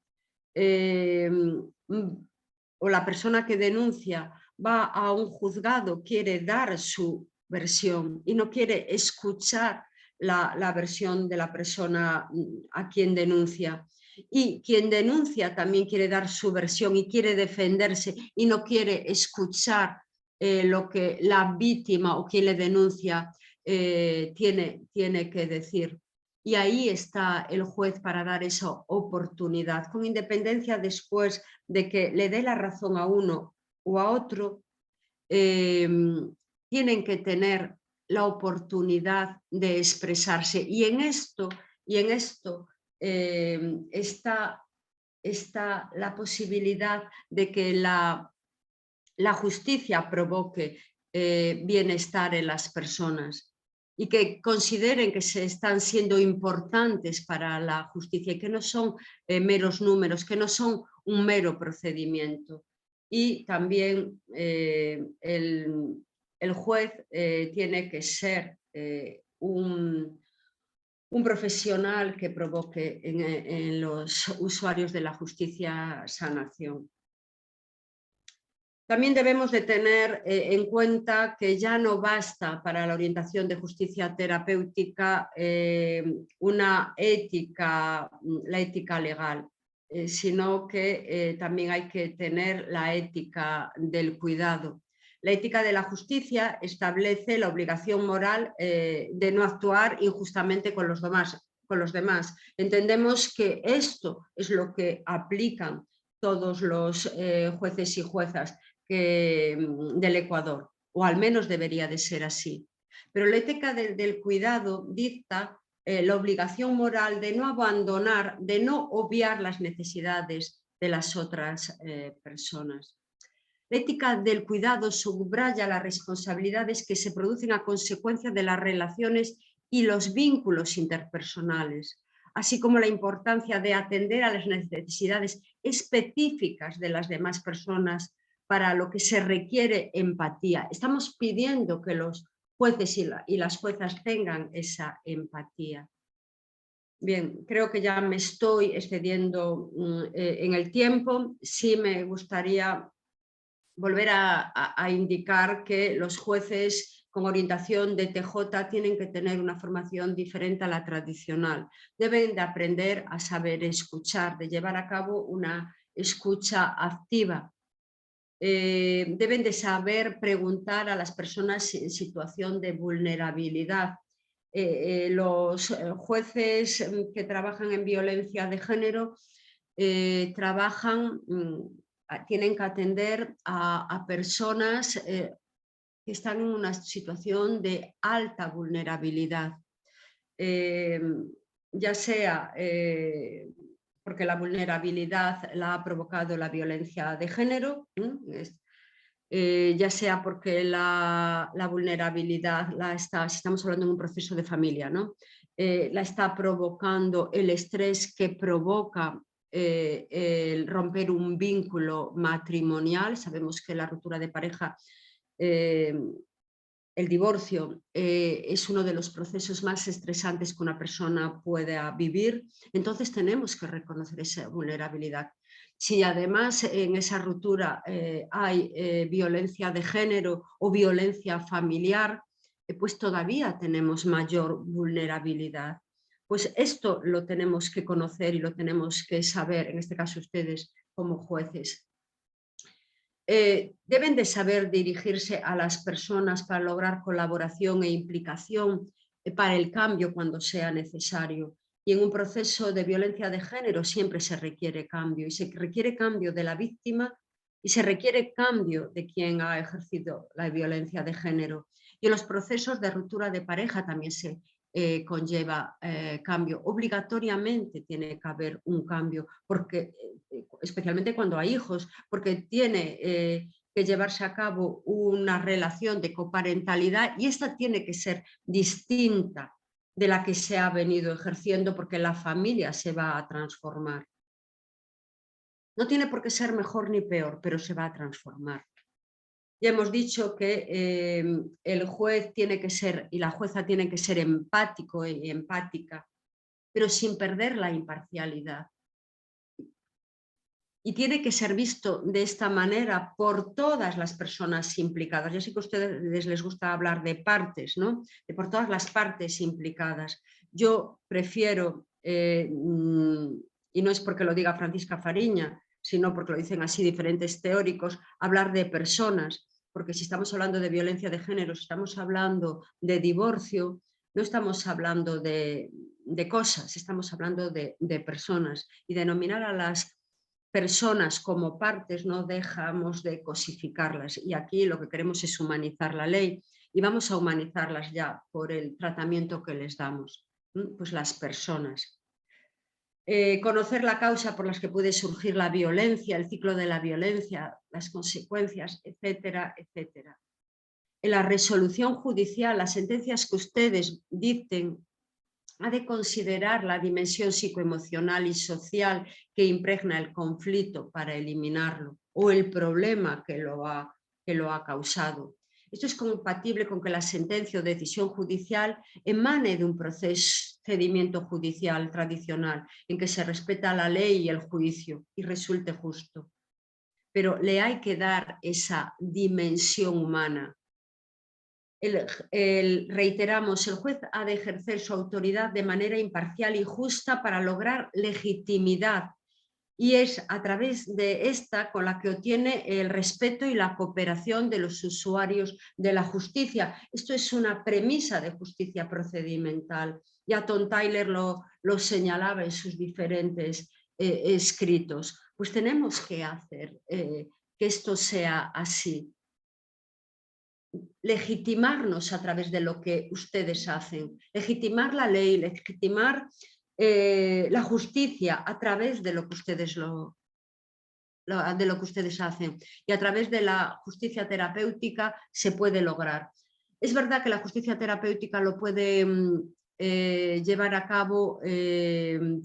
o la persona que denuncia va a un juzgado, quiere dar su versión y no quiere escuchar la versión de la persona a quien denuncia. Y quien denuncia también quiere dar su versión y quiere defenderse y no quiere escuchar lo que la víctima o quien le denuncia tiene que decir. Y ahí está el juez para dar esa oportunidad, con independencia después de que le dé la razón a uno o a otro, tienen que tener la oportunidad de expresarse. Y en esto está la posibilidad de que la justicia provoque bienestar en las personas y que consideren que se están siendo importantes para la justicia y que no son meros números, que no son un mero procedimiento. Y también el juez tiene que ser un profesional que provoque en los usuarios de la justicia sanación. También debemos de tener en cuenta que ya no basta para la orientación de justicia terapéutica la ética legal, sino que también hay que tener la ética del cuidado. La ética de la justicia establece la obligación moral de no actuar injustamente con los demás. Entendemos que esto es lo que aplican todos los jueces y juezas del Ecuador, o al menos debería de ser así. Pero la ética del cuidado dicta la obligación moral de no abandonar, de no obviar las necesidades de las otras personas. La ética del cuidado subraya las responsabilidades que se producen a consecuencia de las relaciones y los vínculos interpersonales, así como la importancia de atender a las necesidades específicas de las demás personas, para lo que se requiere empatía. Estamos pidiendo que los jueces y las juezas tengan esa empatía. Bien, creo que ya me estoy excediendo en el tiempo. Sí me gustaría volver a indicar que los jueces con orientación de TJ tienen que tener una formación diferente a la tradicional. Deben de aprender a saber escuchar, de llevar a cabo una escucha activa. Deben de saber preguntar a las personas en situación de vulnerabilidad. Los jueces que trabajan en violencia de género tienen que atender a personas que están en una situación de alta vulnerabilidad, ya sea porque la vulnerabilidad la ha provocado la violencia de género, ya sea porque la vulnerabilidad si estamos hablando de un proceso de familia, ¿no? La está provocando el estrés que provoca el romper un vínculo matrimonial. Sabemos que la ruptura de pareja, el divorcio, es uno de los procesos más estresantes que una persona pueda vivir. Entonces tenemos que reconocer esa vulnerabilidad. Si además en esa ruptura hay violencia de género o violencia familiar, pues todavía tenemos mayor vulnerabilidad. Pues esto lo tenemos que conocer y lo tenemos que saber, en este caso ustedes como jueces. Deben de saber dirigirse a las personas para lograr colaboración e implicación para el cambio cuando sea necesario. Y en un proceso de violencia de género siempre se requiere cambio, y se requiere cambio de la víctima y se requiere cambio de quien ha ejercido la violencia de género. Y en los procesos de ruptura de pareja también se conlleva cambio. Obligatoriamente tiene que haber un cambio, porque, especialmente cuando hay hijos, porque tiene que llevarse a cabo una relación de coparentalidad y esta tiene que ser distinta de la que se ha venido ejerciendo porque la familia se va a transformar. No tiene por qué ser mejor ni peor, pero se va a transformar. Ya hemos dicho que el juez tiene que ser y la jueza tiene que ser empático y empática, pero sin perder la imparcialidad. Y tiene que ser visto de esta manera por todas las personas implicadas. Yo sé que a ustedes les gusta hablar de partes, ¿no? De por todas las partes implicadas. Yo prefiero, y no es porque lo diga Francisca Fariña, sino porque lo dicen así diferentes teóricos, hablar de personas, porque si estamos hablando de violencia de género, si estamos hablando de divorcio, no estamos hablando de cosas, estamos hablando de personas, y denominar a las personas como partes no dejamos de cosificarlas, y aquí lo que queremos es humanizar la ley y vamos a humanizarlas ya por el tratamiento que les damos, pues las personas. Conocer la causa por las que puede surgir la violencia, el ciclo de la violencia, las consecuencias, etcétera, etcétera. En la resolución judicial, las sentencias que ustedes dicten, ha de considerar la dimensión psicoemocional y social que impregna el conflicto para eliminarlo o el problema que lo ha causado. Esto es compatible con que la sentencia o decisión judicial emane de un procedimiento judicial tradicional en que se respeta la ley y el juicio y resulte justo. Pero le hay que dar esa dimensión humana. Reiteramos, el juez ha de ejercer su autoridad de manera imparcial y justa para lograr legitimidad, y es a través de esta con la que obtiene el respeto y la cooperación de los usuarios de la justicia. Esto es una premisa de justicia procedimental. Ya Tom Tyler lo señalaba en sus diferentes escritos. Pues tenemos que hacer que esto sea así. Legitimarnos a través de lo que ustedes hacen, legitimar la ley, legitimar la justicia a través de lo que ustedes hacen, y a través de la justicia terapéutica se puede lograr. Es verdad que la justicia terapéutica lo puede llevar a cabo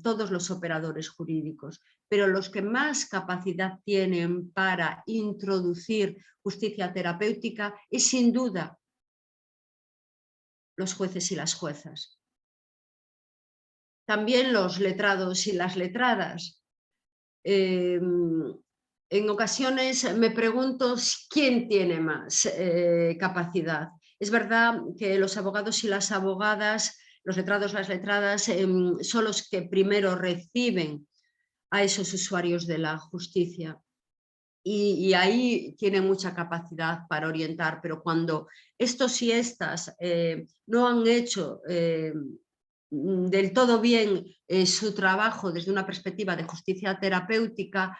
todos los operadores jurídicos, pero los que más capacidad tienen para introducir justicia terapéutica es sin duda los jueces y las juezas. También los letrados y las letradas. En ocasiones me pregunto quién tiene más capacidad. Es verdad que los abogados y las abogadas, los letrados y las letradas, son los que primero reciben a esos usuarios de la justicia. Y ahí tienen mucha capacidad para orientar, pero cuando estos y estas no han hecho del todo bien su trabajo desde una perspectiva de justicia terapéutica,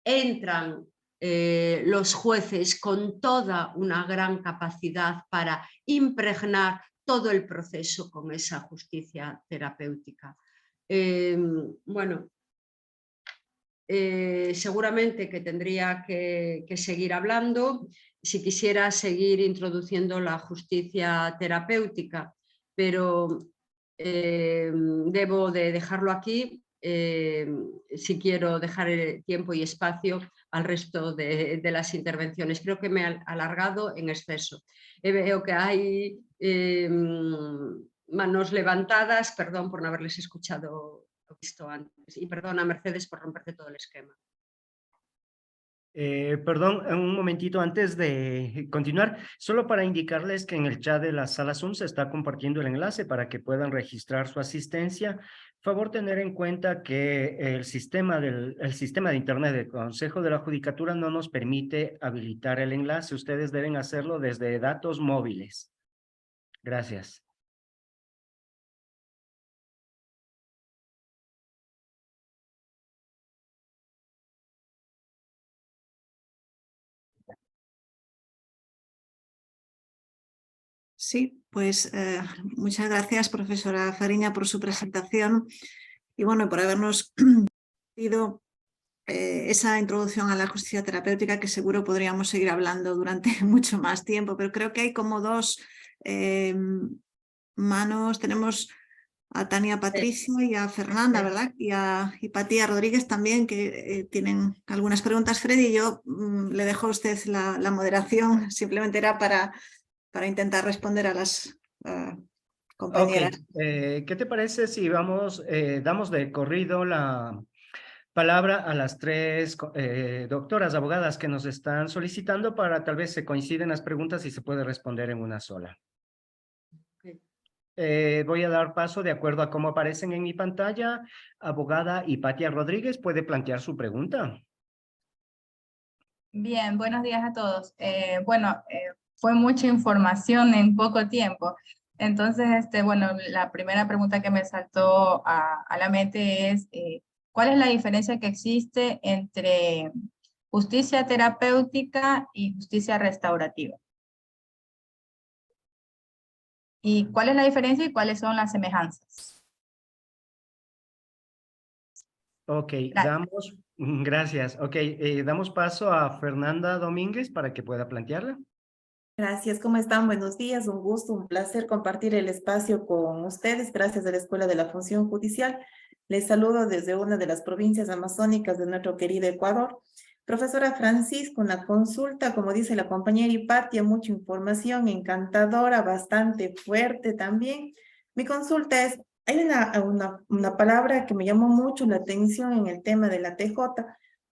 entran los jueces con toda una gran capacidad para impregnar todo el proceso con esa justicia terapéutica. Bueno, seguramente que tendría que seguir hablando si quisiera seguir introduciendo la justicia terapéutica, pero debo de dejarlo aquí si quiero dejar el tiempo y espacio al resto de las intervenciones. Creo que me he alargado en exceso. Veo que hay manos levantadas, perdón por no haberles escuchado visto antes. Y perdona, Mercedes, por romperte todo el esquema. Perdón, un momentito antes de continuar, solo para indicarles que en el chat de la sala Zoom se está compartiendo el enlace para que puedan registrar su asistencia. Favor tener en cuenta que el sistema de Internet del Consejo de la Judicatura no nos permite habilitar el enlace. Ustedes deben hacerlo desde datos móviles. Gracias. Sí, pues muchas gracias, profesora Fariña, por su presentación y bueno, por habernos dado esa introducción a la justicia terapéutica, que seguro podríamos seguir hablando durante mucho más tiempo, pero creo que hay como dos manos. Tenemos a Tania Patricia y a Fernanda, ¿verdad? Y Patía Rodríguez también, que tienen algunas preguntas. Freddy, yo le dejo a usted la moderación, simplemente era para intentar responder a las compañeras. Ok, ¿qué te parece si damos de corrido la palabra a las tres doctoras abogadas que nos están solicitando para tal vez se coinciden las preguntas y se puede responder en una sola? Voy a dar paso de acuerdo a cómo aparecen en mi pantalla. Abogada Hipatia Rodríguez puede plantear su pregunta. Bien, buenos días a todos. Fue mucha información en poco tiempo. Entonces, bueno, la primera pregunta que me saltó a la mente es, ¿cuál es la diferencia que existe entre justicia terapéutica y justicia restaurativa? ¿Y cuál es la diferencia y cuáles son las semejanzas? Ok, Gracias. gracias. Ok, damos paso a Fernanda Domínguez para que pueda plantearla. Gracias, ¿cómo están? Buenos días, un gusto, un placer compartir el espacio con ustedes. Gracias a la Escuela de la Función Judicial. Les saludo desde una de las provincias amazónicas de nuestro querido Ecuador. Profesora Francisco, una consulta, como dice la compañera Hipatia, mucha información, encantadora, bastante fuerte también. Mi consulta es, hay una palabra que me llamó mucho la atención en el tema de la TJ,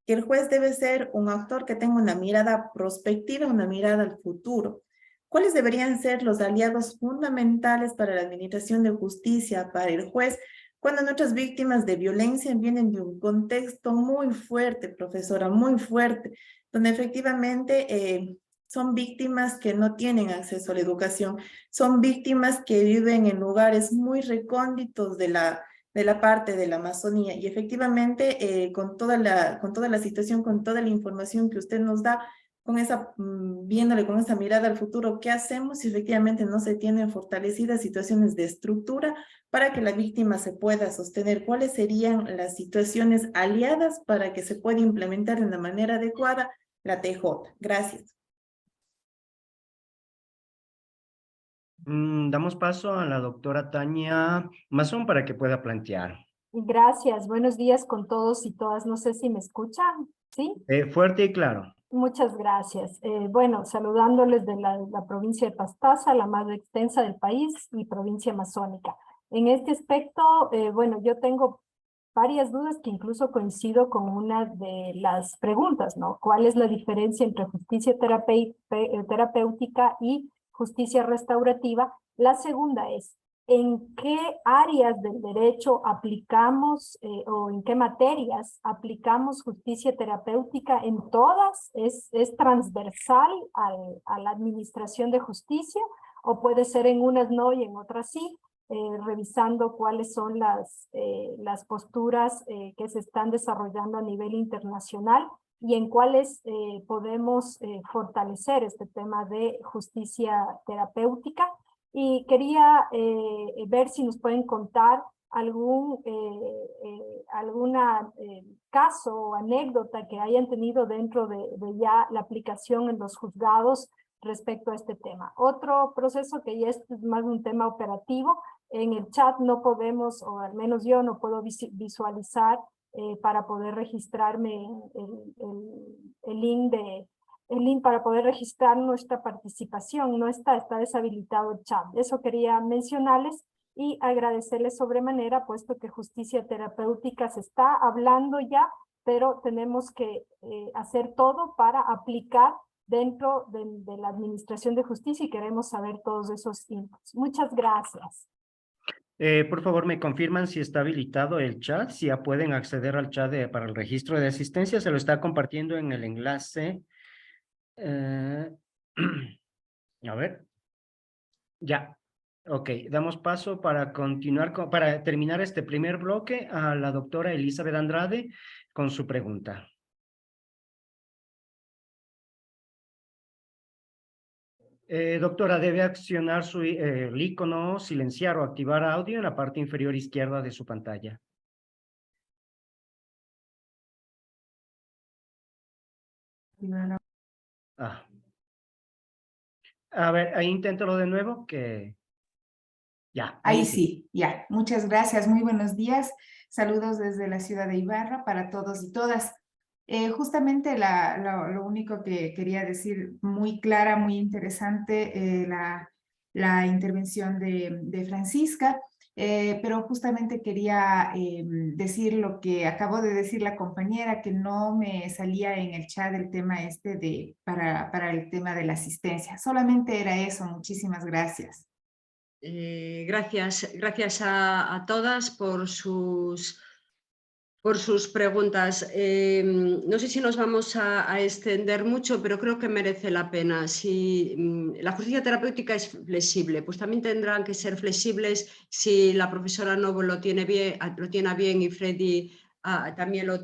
que el juez debe ser un actor que tenga una mirada prospectiva, una mirada al futuro. ¿Cuáles deberían ser los aliados fundamentales para la administración de justicia, para el juez, cuando nuestras víctimas de violencia vienen de un contexto muy fuerte, profesora, muy fuerte, donde efectivamente son víctimas que no tienen acceso a la educación, son víctimas que viven en lugares muy recónditos de la parte de la Amazonía y efectivamente con toda la situación, con toda la información que usted nos da, con viéndole con esa mirada al futuro, ¿qué hacemos si efectivamente no se tienen fortalecidas situaciones de estructura para que la víctima se pueda sostener? ¿Cuáles serían las situaciones aliadas para que se pueda implementar de una manera adecuada la TJ? Gracias. Damos paso a la doctora Tania Mazón para que pueda plantear. Gracias, buenos días con todos y todas. No sé si me escuchan, ¿sí? Fuerte y claro. Muchas gracias. Bueno, saludándoles de la provincia de Pastaza, la más extensa del país y provincia amazónica. En este aspecto, bueno, yo tengo varias dudas que incluso coincido con una de las preguntas, ¿no? ¿Cuál es la diferencia entre justicia terapéutica y justicia restaurativa? La segunda es, ¿en qué áreas del derecho aplicamos o en qué materias aplicamos justicia terapéutica? ¿En todas? ¿Es transversal a la administración de justicia? ¿O puede ser en unas no y en otras sí? Revisando cuáles son las posturas que se están desarrollando a nivel internacional y en cuáles podemos fortalecer este tema de justicia terapéutica. Y quería ver si nos pueden contar alguna caso o anécdota que hayan tenido dentro de ya la aplicación en los juzgados respecto a este tema. Otro proceso que ya es más un tema operativo, en el chat no podemos, o al menos yo no puedo visualizar para poder registrarme el link para poder registrar nuestra participación. No está deshabilitado el chat. Eso quería mencionarles y agradecerles sobremanera, puesto que justicia terapéutica se está hablando ya, pero tenemos que hacer todo para aplicar dentro de la administración de justicia y queremos saber todos esos inputs. Muchas gracias. Por favor, me confirman si está habilitado el chat, si ya pueden acceder al chat para el registro de asistencia. Se lo está compartiendo en el enlace. A ver. Ya. Ok, damos paso para continuar, para terminar este primer bloque a la doctora Elizabeth Andrade con su pregunta. Doctora, debe accionar el icono silenciar o activar audio en la parte inferior izquierda de su pantalla. Ah. A ver, ahí inténtalo de nuevo, que ya. Ahí sí, ya. Muchas gracias. Muy buenos días. Saludos desde la ciudad de Ibarra para todos y todas. Justamente lo único que quería decir, muy clara, muy interesante, la intervención de Francisca, pero justamente quería decir lo que acabó de decir la compañera, que no me salía en el chat el tema para el tema de la asistencia. Solamente era eso. Muchísimas gracias. Gracias a todas por sus preguntas. No sé si nos vamos a extender mucho, pero creo que merece la pena. Si la justicia terapéutica es flexible, pues también tendrán que ser flexibles si la profesora Novo lo tiene a bien y Freddy también lo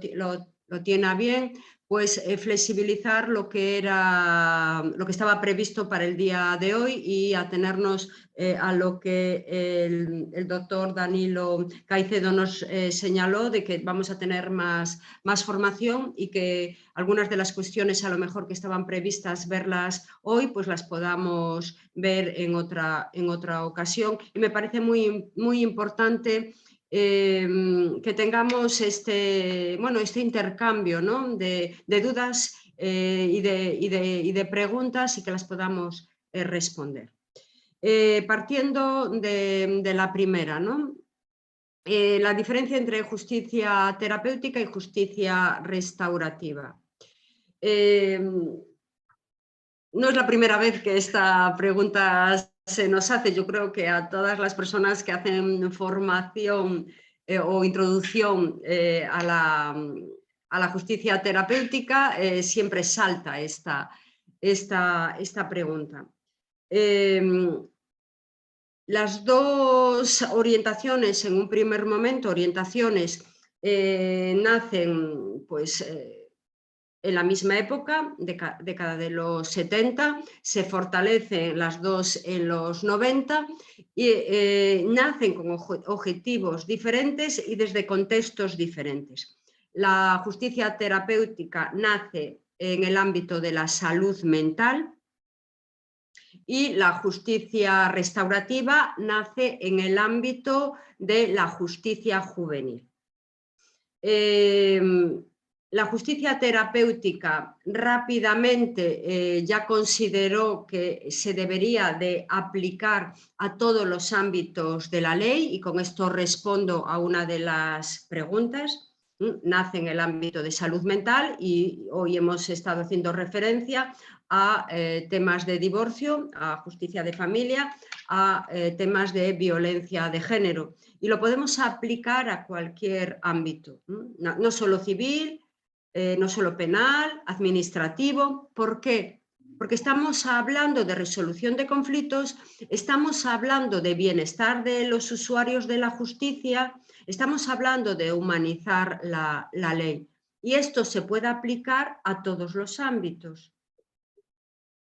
tiene a bien, pues flexibilizar lo que estaba previsto para el día de hoy y atenernos a lo que el doctor Danilo Caicedo nos señaló, de que vamos a tener más formación y que algunas de las cuestiones a lo mejor que estaban previstas verlas hoy, pues las podamos ver en otra ocasión. Y me parece muy, muy importante que tengamos este intercambio, ¿no?, de dudas y de preguntas, y que las podamos responder. Partiendo de la primera, ¿no? La diferencia entre justicia terapéutica y justicia restaurativa. No es la primera vez que esta pregunta se nos hace. Yo creo que a todas las personas que hacen formación o introducción a la justicia terapéutica siempre salta esta pregunta. Las dos orientaciones, en un primer momento, nacen pues en la misma época, década de los 70, se fortalecen las dos en los 90 y nacen con objetivos diferentes y desde contextos diferentes. La justicia terapéutica nace en el ámbito de la salud mental y la justicia restaurativa nace en el ámbito de la justicia juvenil. La justicia terapéutica rápidamente ya consideró que se debería de aplicar a todos los ámbitos de la ley, y con esto respondo a una de las preguntas. Nace en el ámbito de salud mental y hoy hemos estado haciendo referencia a temas de divorcio, a justicia de familia, a temas de violencia de género. Y lo podemos aplicar a cualquier ámbito, no solo civil, no solo penal, administrativo. ¿Por qué? Porque estamos hablando de resolución de conflictos, estamos hablando de bienestar de los usuarios de la justicia, estamos hablando de humanizar la ley. Y esto se puede aplicar a todos los ámbitos.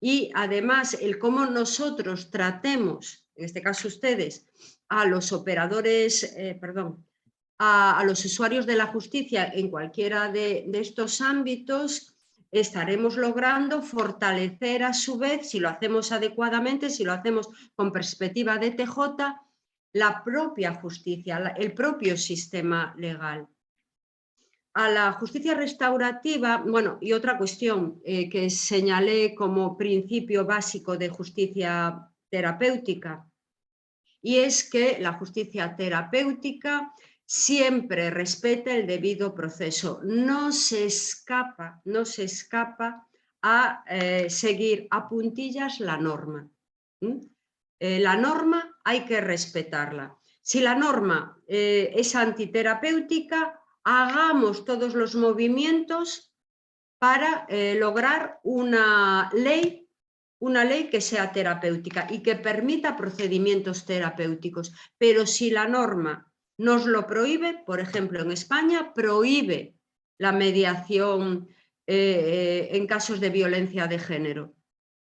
Y además, el cómo nosotros tratemos, en este caso ustedes, a los operadores, a los usuarios de la justicia en cualquiera de estos ámbitos, estaremos logrando fortalecer a su vez, si lo hacemos adecuadamente, si lo hacemos con perspectiva de TJ, la propia justicia, el propio sistema legal. A la justicia restaurativa, bueno, y otra cuestión que señalé como principio básico de justicia terapéutica, y es que la justicia terapéutica siempre respeta el debido proceso, no se escapa a seguir a puntillas la norma. La norma hay que respetarla. Si la norma es antiterapéutica, hagamos todos los movimientos para lograr una ley que sea terapéutica y que permita procedimientos terapéuticos. Pero si la norma nos lo prohíbe, por ejemplo, en España prohíbe la mediación en casos de violencia de género.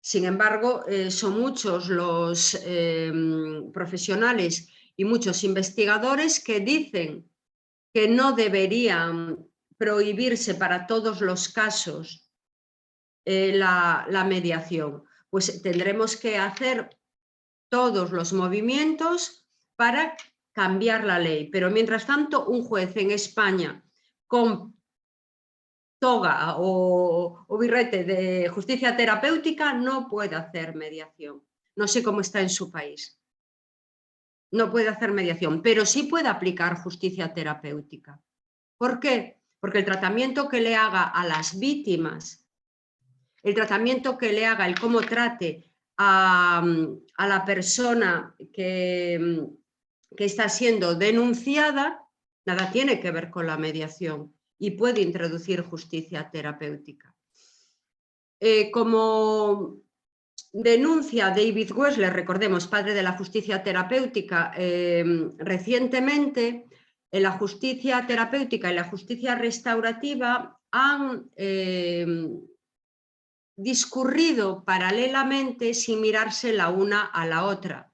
Sin embargo, son muchos los profesionales y muchos investigadores que dicen que no deberían prohibirse para todos los casos la mediación. Pues tendremos que hacer todos los movimientos para cambiar la ley. Pero mientras tanto, un juez en España con toga o birrete de justicia terapéutica no puede hacer mediación. No sé cómo está en su país. No puede hacer mediación, pero sí puede aplicar justicia terapéutica. ¿Por qué? Porque el tratamiento que le haga a las víctimas, el tratamiento que le haga, el cómo trate a la persona que está siendo denunciada, nada tiene que ver con la mediación y puede introducir justicia terapéutica. Como denuncia David Wessler, recordemos, padre de la justicia terapéutica, recientemente la justicia terapéutica y la justicia restaurativa han discurrido paralelamente sin mirarse la una a la otra.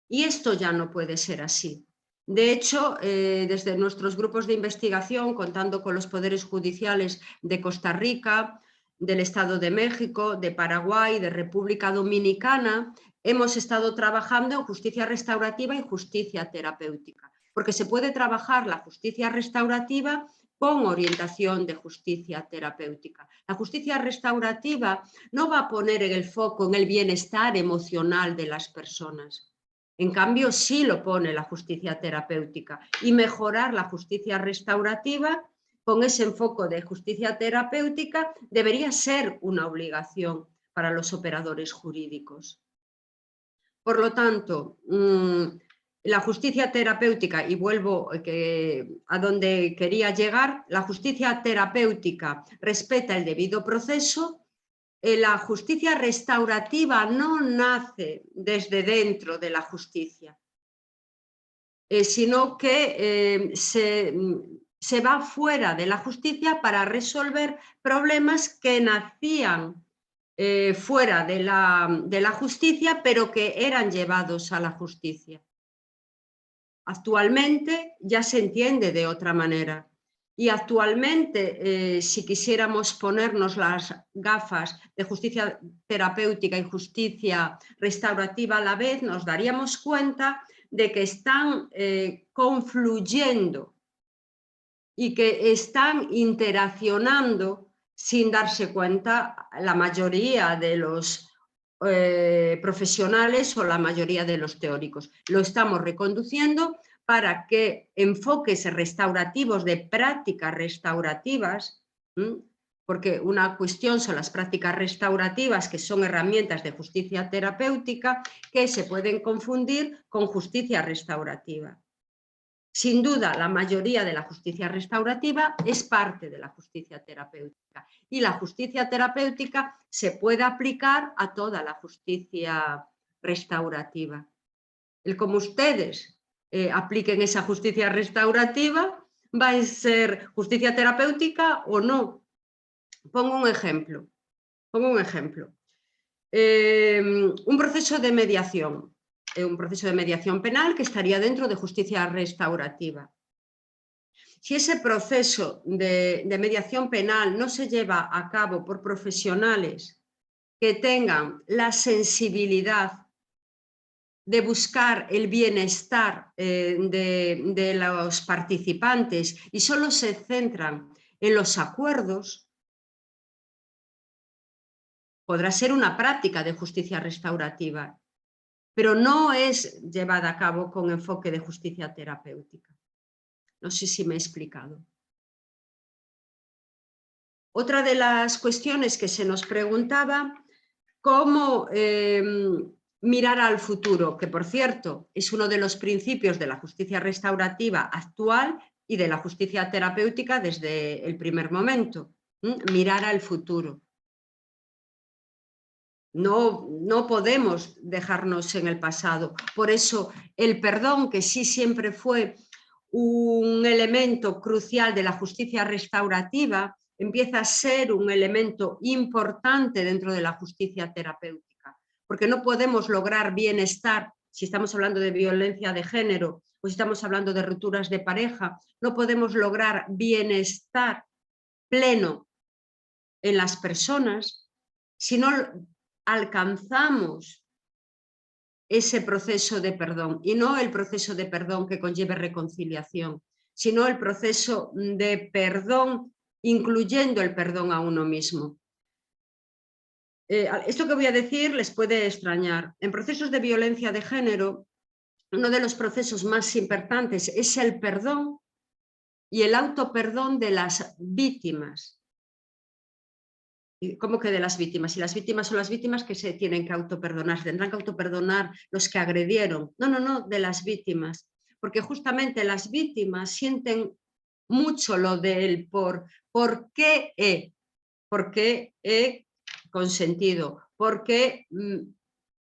Y esto ya no puede ser así. De hecho, desde nuestros grupos de investigación, contando con los poderes judiciales de Costa Rica, del Estado de México, de Paraguay, de República Dominicana, hemos estado trabajando en justicia restaurativa y justicia terapéutica, porque se puede trabajar la justicia restaurativa con orientación de justicia terapéutica. La justicia restaurativa no va a poner el foco en el bienestar emocional de las personas. En cambio, sí lo pone la justicia terapéutica, y mejorar la justicia restaurativa con ese enfoque de justicia terapéutica debería ser una obligación para los operadores jurídicos. Por lo tanto, la justicia terapéutica, y vuelvo a donde quería llegar, la justicia terapéutica respeta el debido proceso. La justicia restaurativa no nace desde dentro de la justicia, sino que se va fuera de la justicia para resolver problemas que nacían fuera de la justicia, pero que eran llevados a la justicia. Actualmente ya se entiende de otra manera. Y actualmente, si quisiéramos ponernos las gafas de justicia terapéutica y justicia restaurativa a la vez, nos daríamos cuenta de que están confluyendo y que están interaccionando sin darse cuenta la mayoría de los profesionales o la mayoría de los teóricos. Lo estamos reconduciendo para que enfoques restaurativos de prácticas restaurativas, porque una cuestión son las prácticas restaurativas, que son herramientas de justicia terapéutica, que se pueden confundir con justicia restaurativa. Sin duda, la mayoría de la justicia restaurativa es parte de la justicia terapéutica, y la justicia terapéutica se puede aplicar a toda la justicia restaurativa. El como ustedes apliquen esa justicia restaurativa va a ser justicia terapéutica o no. Pongo un ejemplo. Un proceso de mediación. Un proceso de mediación penal que estaría dentro de justicia restaurativa. Si ese proceso de mediación penal no se lleva a cabo por profesionales que tengan la sensibilidad de buscar el bienestar de los participantes y solo se centran en los acuerdos, podrá ser una práctica de justicia restaurativa, pero no es llevada a cabo con enfoque de justicia terapéutica. No sé si me he explicado. Otra de las cuestiones que se nos preguntaba, cómo mirar al futuro, que por cierto es uno de los principios de la justicia restaurativa actual y de la justicia terapéutica desde el primer momento, mirar al futuro. No podemos dejarnos en el pasado. Por eso el perdón, que sí siempre fue un elemento crucial de la justicia restaurativa, empieza a ser un elemento importante dentro de la justicia terapéutica, porque no podemos lograr bienestar si estamos hablando de violencia de género o si estamos hablando de rupturas de pareja, no podemos lograr bienestar pleno en las personas si no alcanzamos ese proceso de perdón, y no el proceso de perdón que conlleve reconciliación, sino el proceso de perdón incluyendo el perdón a uno mismo. Esto que voy a decir les puede extrañar. En procesos de violencia de género, uno de los procesos más importantes es el perdón y el autoperdón de las víctimas. ¿Cómo que de las víctimas? Y las víctimas son las víctimas que se tienen que autoperdonar, tendrán que autoperdonar los que agredieron. No, no, no, de las víctimas. Porque justamente las víctimas sienten mucho lo del ¿por qué he? ¿Por qué he consentido? ¿Por qué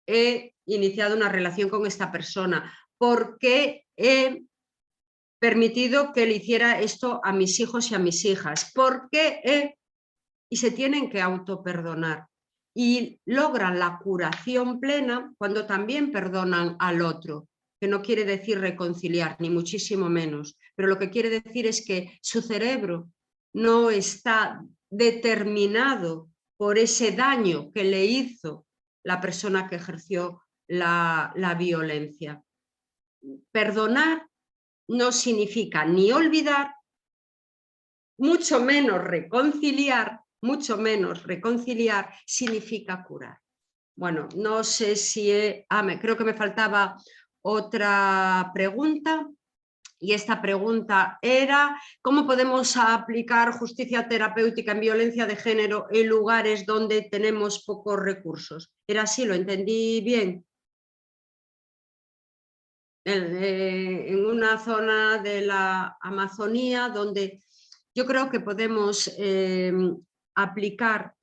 he iniciado una relación con esta persona? ¿Por qué he permitido que le hiciera esto a mis hijos y a mis hijas? ¿Por qué he...? Y se tienen que autoperdonar y logran la curación plena cuando también perdonan al otro, que no quiere decir reconciliar, ni muchísimo menos, pero lo que quiere decir es que su cerebro no está determinado por ese daño que le hizo la persona que ejerció la violencia. Perdonar no significa ni olvidar, mucho menos reconciliar significa curar. Bueno, no sé si... creo que me faltaba otra pregunta, y esta pregunta era ¿cómo podemos aplicar justicia terapéutica en violencia de género en lugares donde tenemos pocos recursos? ¿Era así? ¿Lo entendí bien? En una zona de la Amazonía donde yo creo que podemos aplicar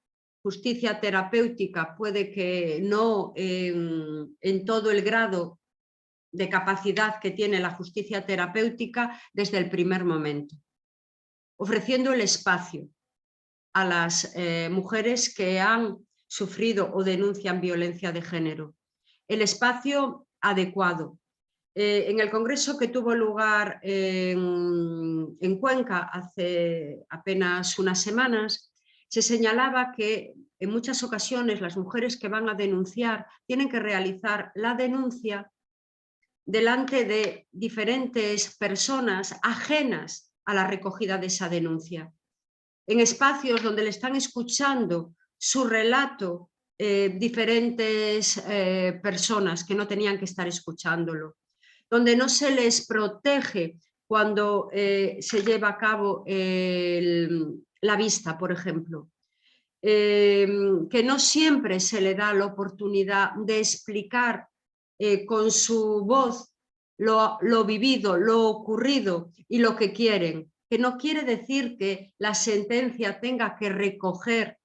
justicia terapéutica, puede que no en todo el grado de capacidad que tiene la justicia terapéutica desde el primer momento, ofreciendo el espacio a las mujeres que han sufrido o denuncian violencia de género, el espacio adecuado. En el congreso que tuvo lugar en Cuenca hace apenas unas semanas, se señalaba que en muchas ocasiones las mujeres que van a denunciar tienen que realizar la denuncia delante de diferentes personas ajenas a la recogida de esa denuncia, en espacios donde le están escuchando su relato diferentes personas que no tenían que estar escuchándolo, donde no se les protege cuando se lleva a cabo la vista, por ejemplo, que no siempre se le da la oportunidad de explicar con su voz lo vivido, lo ocurrido y lo que quieren, que no quiere decir que la sentencia tenga que recoger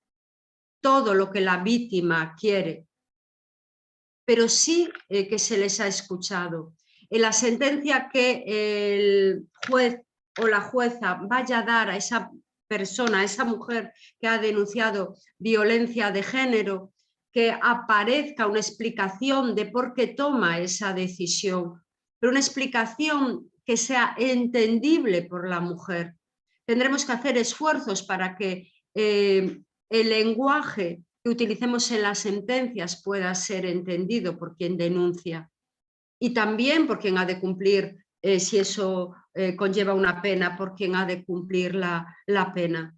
todo lo que la víctima quiere, pero sí que se les ha escuchado. En la sentencia que el juez o la jueza vaya a dar a esa persona, a esa mujer que ha denunciado violencia de género, que aparezca una explicación de por qué toma esa decisión, pero una explicación que sea entendible por la mujer. Tendremos que hacer esfuerzos para que el lenguaje que utilicemos en las sentencias pueda ser entendido por quien denuncia y también por quien ha de cumplir, si eso conlleva una pena, por quien ha de cumplir la pena.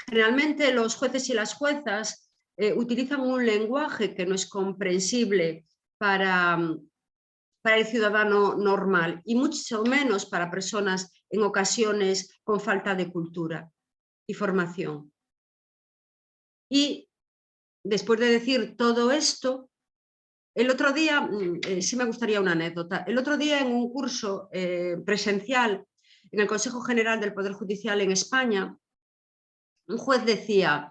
Generalmente los jueces y las juezas utilizan un lenguaje que no es comprensible para el ciudadano normal y mucho menos para personas en ocasiones con falta de cultura y formación. Y después de decir todo esto, el otro día, sí me gustaría una anécdota, el otro día en un curso presencial en el Consejo General del Poder Judicial en España, un juez decía,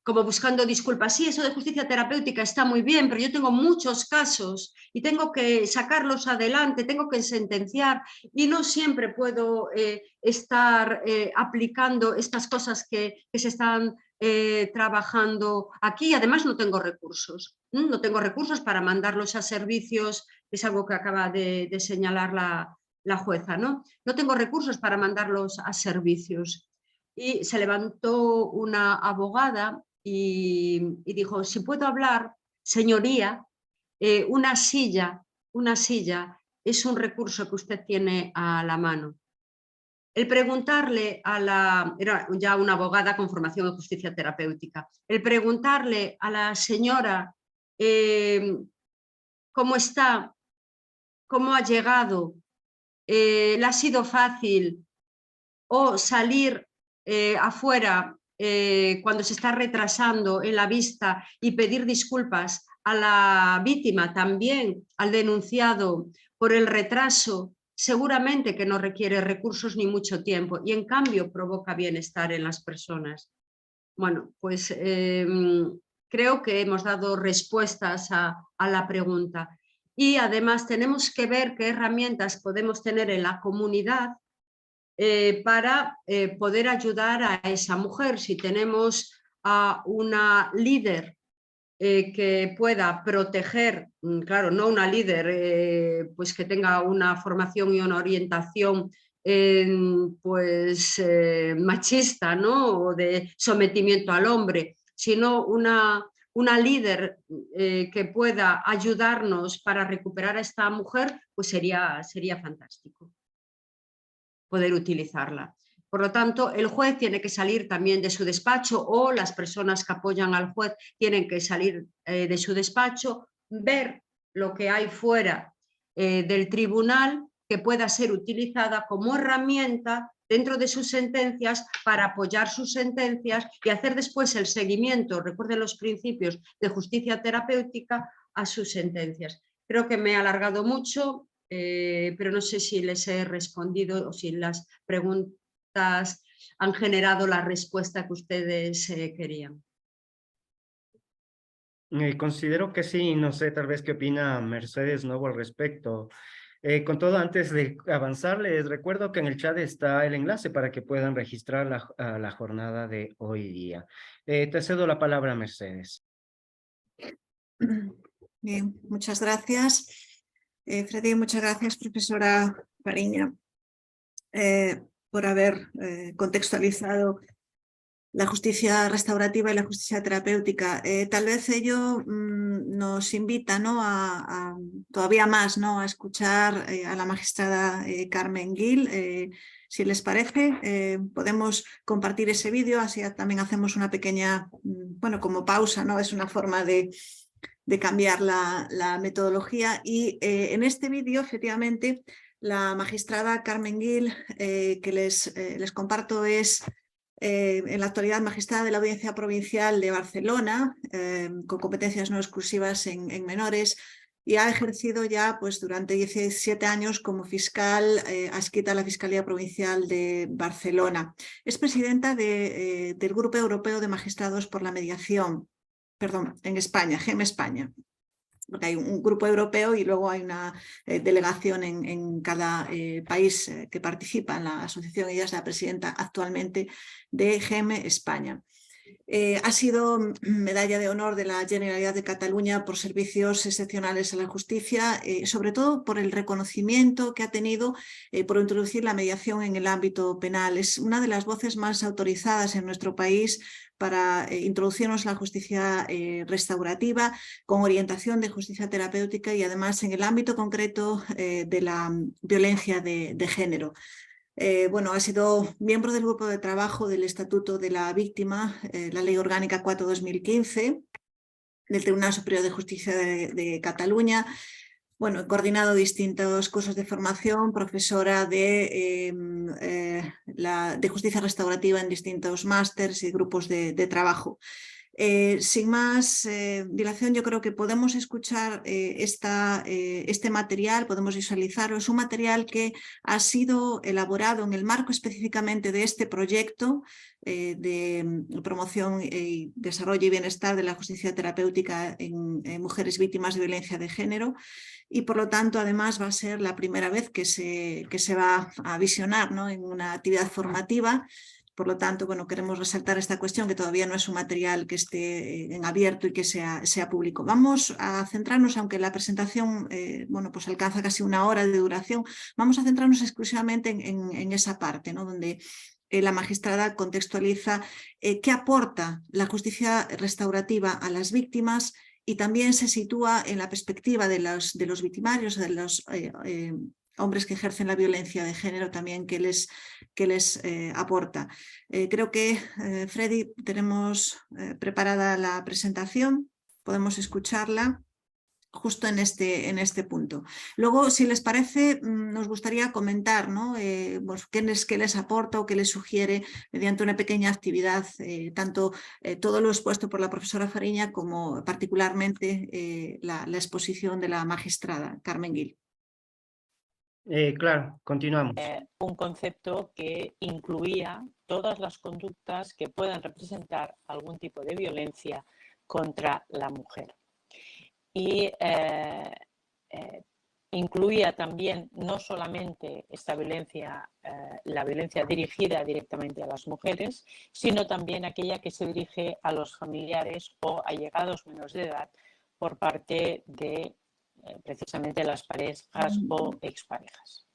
como buscando disculpas. Sí, eso de justicia terapéutica está muy bien, pero yo tengo muchos casos y tengo que sacarlos adelante, tengo que sentenciar y no siempre puedo estar aplicando estas cosas que se están trabajando aquí. Además no tengo recursos. No tengo recursos para mandarlos a servicios, es algo que acaba de señalar la jueza, ¿no? No tengo recursos para mandarlos a servicios. Y se levantó una abogada y dijo, si puedo hablar, señoría, una silla es un recurso que usted tiene a la mano. El preguntarle era ya una abogada con formación en justicia terapéutica, el preguntarle a la señora cómo está, cómo ha llegado, le ha sido fácil, o salir afuera cuando se está retrasando en la vista y pedir disculpas a la víctima, también al denunciado por el retraso, seguramente que no requiere recursos ni mucho tiempo y en cambio provoca bienestar en las personas. Bueno, pues creo que hemos dado respuestas a la pregunta y además tenemos que ver qué herramientas podemos tener en la comunidad para poder ayudar a esa mujer. Si tenemos a una líder que pueda proteger, claro, no una líder pues que tenga una formación y una orientación pues machista, ¿no? O de sometimiento al hombre, sino una líder que pueda ayudarnos para recuperar a esta mujer, pues sería fantástico poder utilizarla. Por lo tanto, el juez tiene que salir también de su despacho o las personas que apoyan al juez tienen que salir de su despacho, ver lo que hay fuera del tribunal que pueda ser utilizada como herramienta dentro de sus sentencias para apoyar sus sentencias y hacer después el seguimiento, recuerden los principios de justicia terapéutica, a sus sentencias. Creo que me he alargado mucho, pero no sé si les he respondido o si las preguntas han generado la respuesta que ustedes querían. Considero que sí, no sé, tal vez qué opina Mercedes Novo al respecto. Con todo, antes de avanzar, les recuerdo que en el chat está el enlace para que puedan registrar la jornada de hoy día. Te cedo la palabra, Mercedes. Bien, muchas gracias. Freddy, muchas gracias, profesora Fariña, por haber contextualizado la justicia restaurativa y la justicia terapéutica. Tal vez ello nos invita, ¿no? a todavía más, ¿no? a escuchar a la magistrada Carmen Gil. Si les parece, podemos compartir ese vídeo, así también hacemos una pequeña, bueno, como pausa, ¿no? Es una forma de cambiar la metodología y en este vídeo, efectivamente, la magistrada Carmen Gil, que les comparto, es en la actualidad magistrada de la Audiencia Provincial de Barcelona, con competencias no exclusivas en menores, y ha ejercido ya pues, durante 17 años como fiscal adscrita a la Fiscalía Provincial de Barcelona. Es presidenta del Grupo Europeo de Magistrados por la Mediación, perdón, en España, GEM España, porque hay un grupo europeo y luego hay una delegación en cada país que participa en la asociación. Ella es la presidenta actualmente de GEM España. Ha sido medalla de honor de la Generalitat de Cataluña por servicios excepcionales a la justicia, sobre todo por el reconocimiento que ha tenido por introducir la mediación en el ámbito penal. Es una de las voces más autorizadas en nuestro país para introducirnos la justicia restaurativa con orientación de justicia terapéutica y además en el ámbito concreto de la violencia de género. Bueno, ha sido miembro del grupo de trabajo del Estatuto de la Víctima, la Ley Orgánica 4/2015, del Tribunal Superior de Justicia de Cataluña. Bueno, he coordinado distintos cursos de formación, profesora de justicia restaurativa en distintos másters y grupos de trabajo. Sin más dilación, yo creo que podemos escuchar este material, podemos visualizarlo. Es un material que ha sido elaborado en el marco específicamente de este proyecto de promoción y desarrollo y bienestar de la justicia terapéutica en mujeres víctimas de violencia de género, y por lo tanto además va a ser la primera vez que se va a visionar, ¿no?, en una actividad formativa. Por lo tanto, bueno, queremos resaltar esta cuestión, que todavía no es un material que esté en abierto y que sea público. Vamos a centrarnos, aunque la presentación bueno, pues alcanza casi 1 hora de duración, vamos a centrarnos exclusivamente en esa parte, ¿no?, donde la magistrada contextualiza qué aporta la justicia restaurativa a las víctimas, y también se sitúa en la perspectiva de los victimarios, de los hombres que ejercen la violencia de género, también qué les aporta. Creo que, Freddy, tenemos preparada la presentación, podemos escucharla justo en este punto. Luego, si les parece, nos gustaría comentar, ¿no?, pues, qué les aporta o qué les sugiere mediante una pequeña actividad, tanto todo lo expuesto por la profesora Fariña como particularmente la exposición de la magistrada Carmen Gil. Claro, continuamos. Un concepto que incluía todas las conductas que puedan representar algún tipo de violencia contra la mujer. Y incluía también no solamente esta violencia, la violencia dirigida directamente a las mujeres, sino también aquella que se dirige a los familiares o allegados menores de edad por parte de precisamente las parejas o exparejas.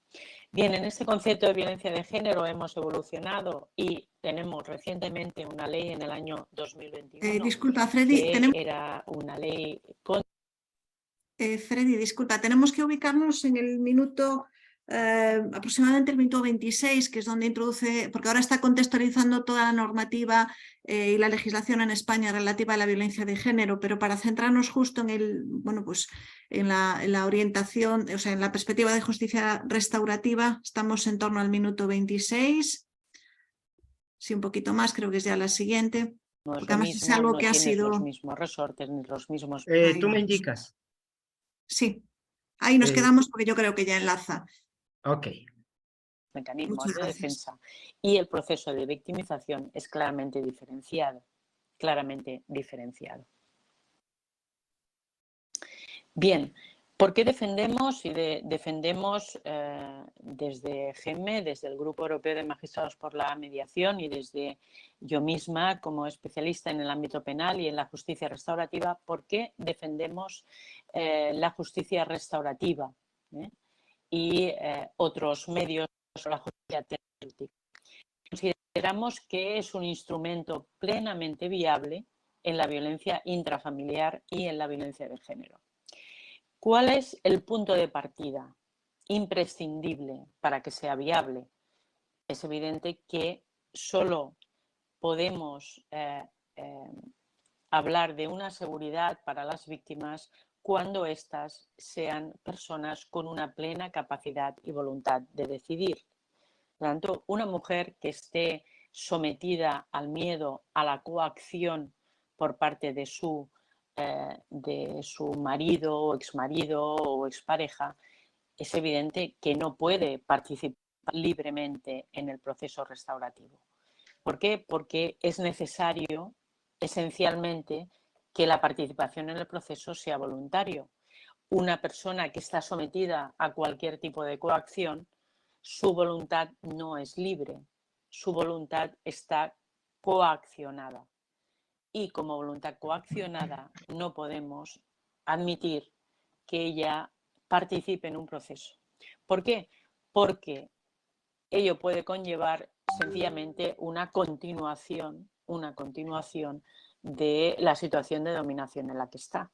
Bien, en este concepto de violencia de género hemos evolucionado y tenemos recientemente una ley en el año 2021. Disculpa, Freddy, era una ley Freddy, disculpa, tenemos que ubicarnos en el minuto, aproximadamente el minuto 26, que es donde introduce, porque ahora está contextualizando toda la normativa y la legislación en España relativa a la violencia de género, pero para centrarnos justo en bueno, pues en la orientación, o sea, en la perspectiva de justicia restaurativa, estamos en torno al minuto 26. Sí, un poquito más, creo que es ya la siguiente. No es Porque además es algo que ha sido los mismos resortes ni los mismos. Tú me indicas. Sí, ahí nos quedamos porque yo creo que ya enlaza. Ok. Mecanismos de defensa y el proceso de victimización es claramente diferenciado. Bien, ¿por qué defendemos defendemos desde GEME, desde el Grupo Europeo de Magistrados por la Mediación, y desde yo misma como especialista en el ámbito penal y en la justicia restaurativa? ¿Por qué defendemos la justicia restaurativa y otros medios de la justicia terapéutica? Consideramos que es un instrumento plenamente viable en la violencia intrafamiliar y en la violencia de género. ¿Cuál es el punto de partida imprescindible para que sea viable? Es evidente que solo podemos hablar de una seguridad para las víctimas cuando éstas sean personas con una plena capacidad y voluntad de decidir. Por lo tanto, una mujer que esté sometida al miedo, a la coacción por parte de su marido o expareja, es evidente que no puede participar libremente en el proceso restaurativo. ¿Por qué? Porque es necesario, esencialmente, que la participación en el proceso sea voluntario. Una persona que está sometida a cualquier tipo de coacción, su voluntad no es libre, su voluntad está coaccionada. Y como voluntad coaccionada no podemos admitir que ella participe en un proceso. ¿Por qué? Porque ello puede conllevar sencillamente una continuación de la situación de dominación en la que está.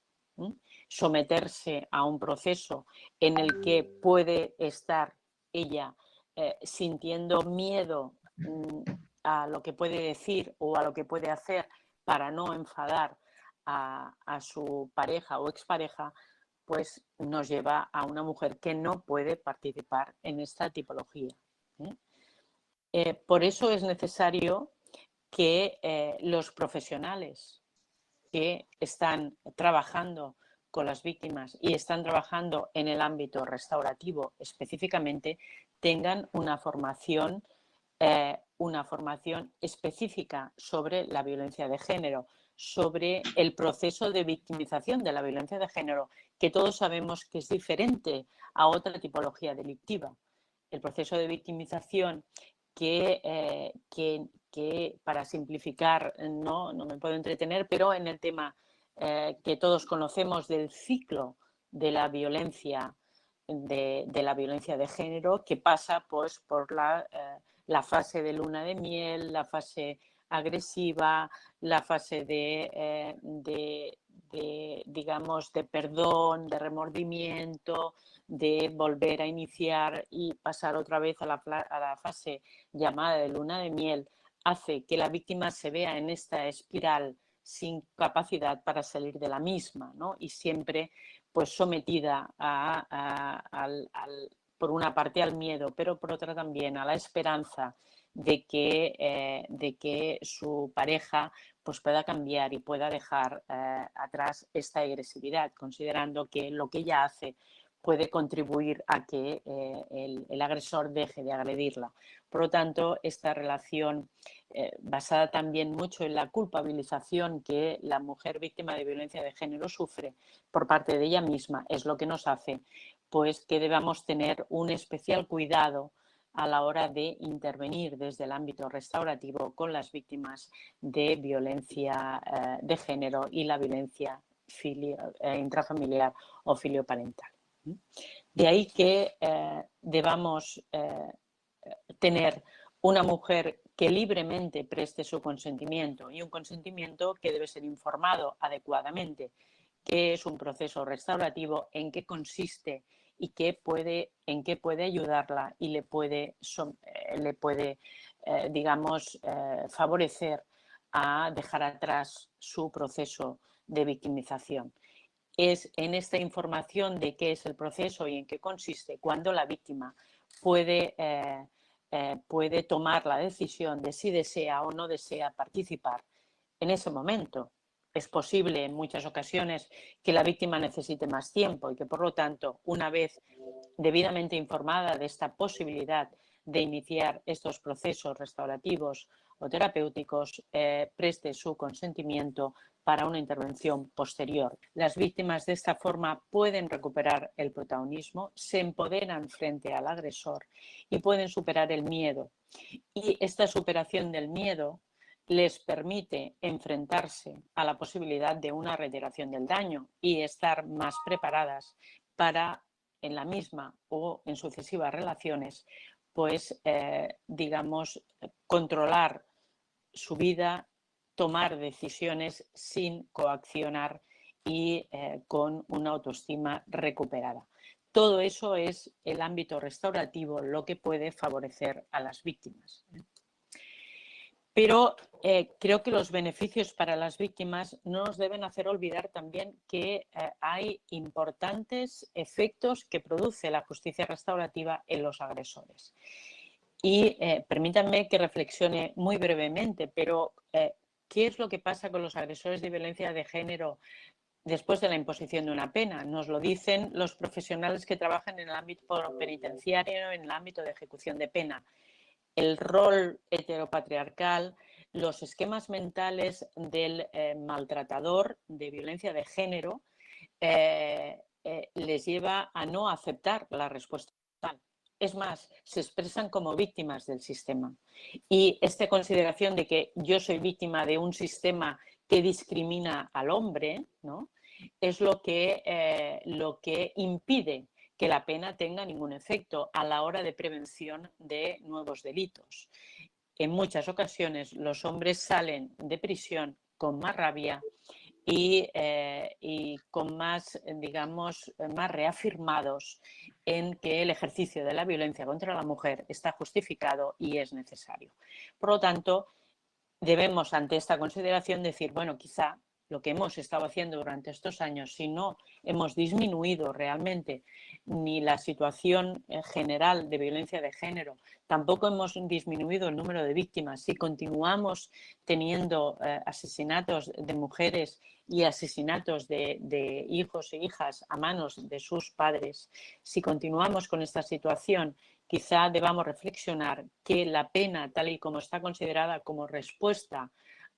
Someterse a un proceso en el que puede estar ella sintiendo miedo a lo que puede decir o a lo que puede hacer para no enfadar a su pareja o expareja, pues nos lleva a una mujer que no puede participar en esta tipología. Por eso es necesario que los profesionales que están trabajando con las víctimas y están trabajando en el ámbito restaurativo específicamente tengan una formación específica sobre la violencia de género, sobre el proceso de victimización de la violencia de género, que todos sabemos que es diferente a otra tipología delictiva. El proceso de victimización que para simplificar, no me puedo entretener, pero en el tema que todos conocemos del ciclo de la violencia de género, que pasa pues por la fase de luna de miel, la fase agresiva, la fase digamos, de perdón, de remordimiento, de volver a iniciar y pasar otra vez a la fase llamada de luna de miel, hace que la víctima se vea en esta espiral sin capacidad para salir de la misma, ¿no? Y siempre pues sometida por una parte al miedo, pero por otra también a la esperanza de que su pareja pues pueda cambiar y pueda dejar atrás esta agresividad, considerando que lo que ella hace puede contribuir a que el agresor deje de agredirla. Por lo tanto, esta relación basada también mucho en la culpabilización que la mujer víctima de violencia de género sufre por parte de ella misma es lo que nos hace pues que debamos tener un especial cuidado a la hora de intervenir desde el ámbito restaurativo con las víctimas de violencia de género y la violencia intrafamiliar o filioparental. De ahí que debamos tener una mujer que libremente preste su consentimiento y un consentimiento que debe ser informado adecuadamente, qué es un proceso restaurativo, en qué consiste y en qué puede ayudarla y le puede digamos, favorecer a dejar atrás su proceso de victimización. Es en esta información de qué es el proceso y en qué consiste cuando la víctima puede tomar la decisión de si desea o no desea participar en ese momento. Es posible en muchas ocasiones que la víctima necesite más tiempo y que, por lo tanto, una vez debidamente informada de esta posibilidad de iniciar estos procesos restaurativos o terapéuticos, preste su consentimiento para una intervención posterior. Las víctimas de esta forma pueden recuperar el protagonismo, se empoderan frente al agresor y pueden superar el miedo. Y esta superación del miedo les permite enfrentarse a la posibilidad de una reiteración del daño y estar más preparadas para, en la misma o en sucesivas relaciones, pues, digamos, controlar su vida, tomar decisiones sin coaccionar y con una autoestima recuperada. Todo eso es el ámbito restaurativo lo que puede favorecer a las víctimas. Pero creo que los beneficios para las víctimas no nos deben hacer olvidar también que hay importantes efectos que produce la justicia restaurativa en los agresores. Y permítanme que reflexione muy brevemente, pero ¿qué es lo que pasa con los agresores de violencia de género después de la imposición de una pena? Nos lo dicen los profesionales que trabajan en el ámbito penitenciario, en el ámbito de ejecución de pena. El rol heteropatriarcal, los esquemas mentales del maltratador de violencia de género les lleva a no aceptar la respuesta total. Es más, se expresan como víctimas del sistema. Y esta consideración de que yo soy víctima de un sistema que discrimina al hombre, ¿no?, es lo que impide que la pena tenga ningún efecto a la hora de prevención de nuevos delitos. En muchas ocasiones los hombres salen de prisión con más rabia y con más, digamos, más reafirmados en que el ejercicio de la violencia contra la mujer está justificado y es necesario. Por lo tanto, debemos ante esta consideración decir, bueno, quizá lo que hemos estado haciendo durante estos años, si no hemos disminuido realmente ni la situación general de violencia de género, tampoco hemos disminuido el número de víctimas, si continuamos teniendo asesinatos de mujeres y asesinatos de hijos e hijas a manos de sus padres, si continuamos con esta situación, quizá debamos reflexionar que la pena, tal y como está considerada como respuesta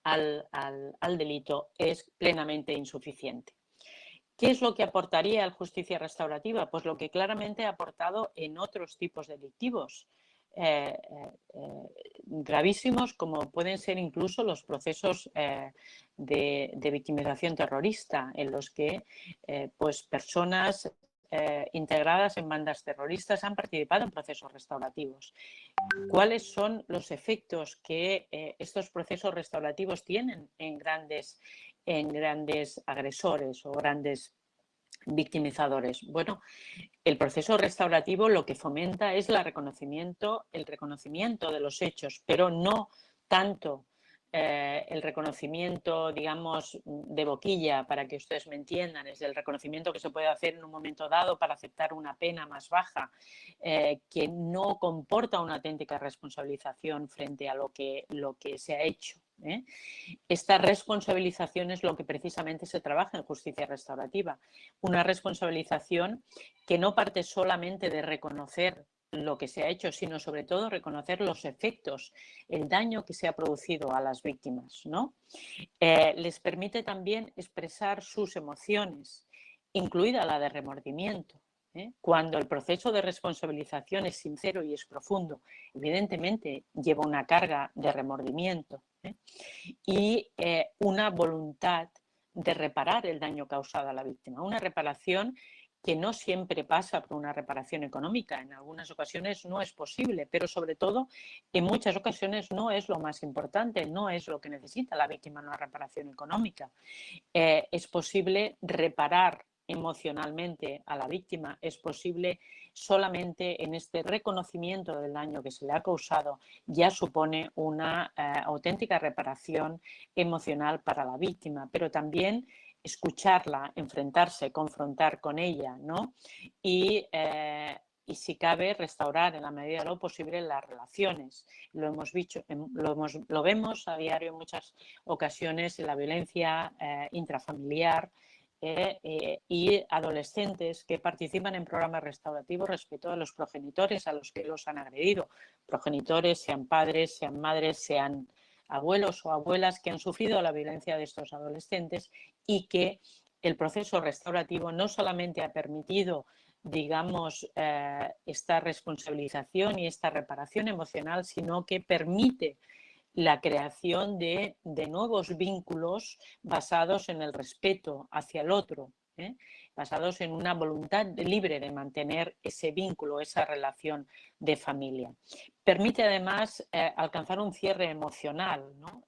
al delito, es plenamente insuficiente. ¿Qué es lo que aportaría la justicia restaurativa? Pues lo que claramente ha aportado en otros tipos delictivos gravísimos, como pueden ser incluso los procesos de victimización terrorista, en los que pues personas integradas en bandas terroristas han participado en procesos restaurativos. ¿Cuáles son los efectos que estos procesos restaurativos tienen en grandes agresores o grandes victimizadores? Bueno, el proceso restaurativo lo que fomenta es el reconocimiento de los hechos, pero no tanto el reconocimiento, digamos, de boquilla, para que ustedes me entiendan, es el reconocimiento que se puede hacer en un momento dado para aceptar una pena más baja, que no comporta una auténtica responsabilización frente a lo que se ha hecho. Esta responsabilización es lo que precisamente se trabaja en justicia restaurativa. Una responsabilización que no parte solamente de reconocer lo que se ha hecho, sino sobre todo reconocer los efectos, el daño que se ha producido a las víctimas, ¿no? Les permite también expresar sus emociones, incluida la de remordimiento. Cuando el proceso de responsabilización es sincero y es profundo, evidentemente lleva una carga de remordimiento y una voluntad de reparar el daño causado a la víctima. Una reparación que no siempre pasa por una reparación económica, en algunas ocasiones no es posible, pero sobre todo en muchas ocasiones no es lo más importante, no es lo que necesita la víctima, una reparación económica. Es posible reparar emocionalmente a la víctima, es posible solamente en este reconocimiento del daño que se le ha causado, ya supone una auténtica reparación emocional para la víctima, pero también escucharla, enfrentarse, confrontar con ella, ¿no? Y si cabe, restaurar en la medida de lo posible las relaciones. Lo hemos dicho, lo vemos a diario en muchas ocasiones en la violencia intrafamiliar, y adolescentes que participan en programas restaurativos respecto a los progenitores a los que los han agredido. Progenitores, sean padres, sean madres, sean abuelos o abuelas que han sufrido la violencia de estos adolescentes y que el proceso restaurativo no solamente ha permitido, digamos, esta responsabilización y esta reparación emocional, sino que permite la creación de nuevos vínculos basados en el respeto hacia el otro, basados en una voluntad libre de mantener ese vínculo, esa relación de familia. Permite además alcanzar un cierre emocional, ¿no?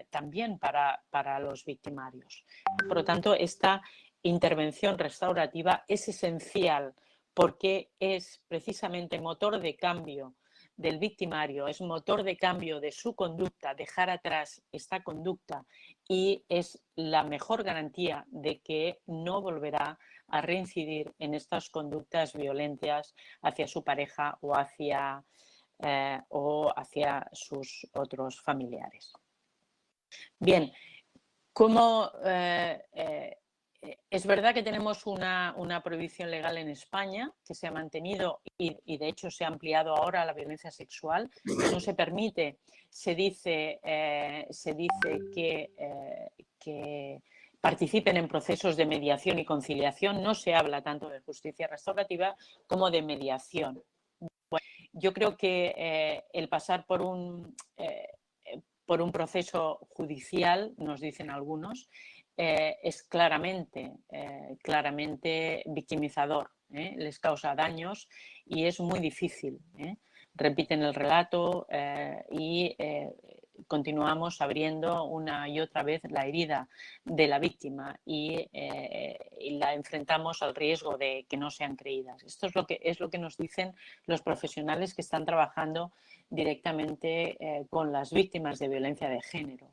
También para los victimarios. Por lo tanto, esta intervención restaurativa es esencial porque es precisamente motor de cambio del victimario, es motor de cambio de su conducta, dejar atrás esta conducta, y es la mejor garantía de que no volverá a reincidir en estas conductas violentas hacia su pareja o hacia sus otros familiares. Bien, ¿cómo es verdad que tenemos una prohibición legal en España que se ha mantenido y de hecho se ha ampliado ahora a la violencia sexual? No se permite, se dice que participen en procesos de mediación y conciliación. No se habla tanto de justicia restaurativa como de mediación. Bueno, yo creo que el pasar por un proceso judicial, nos dicen algunos, es claramente victimizador, les causa daños y es muy difícil. Repiten el relato y continuamos abriendo una y otra vez la herida de la víctima y la enfrentamos al riesgo de que no sean creídas. Esto es lo que nos dicen los profesionales que están trabajando directamente con las víctimas de violencia de género.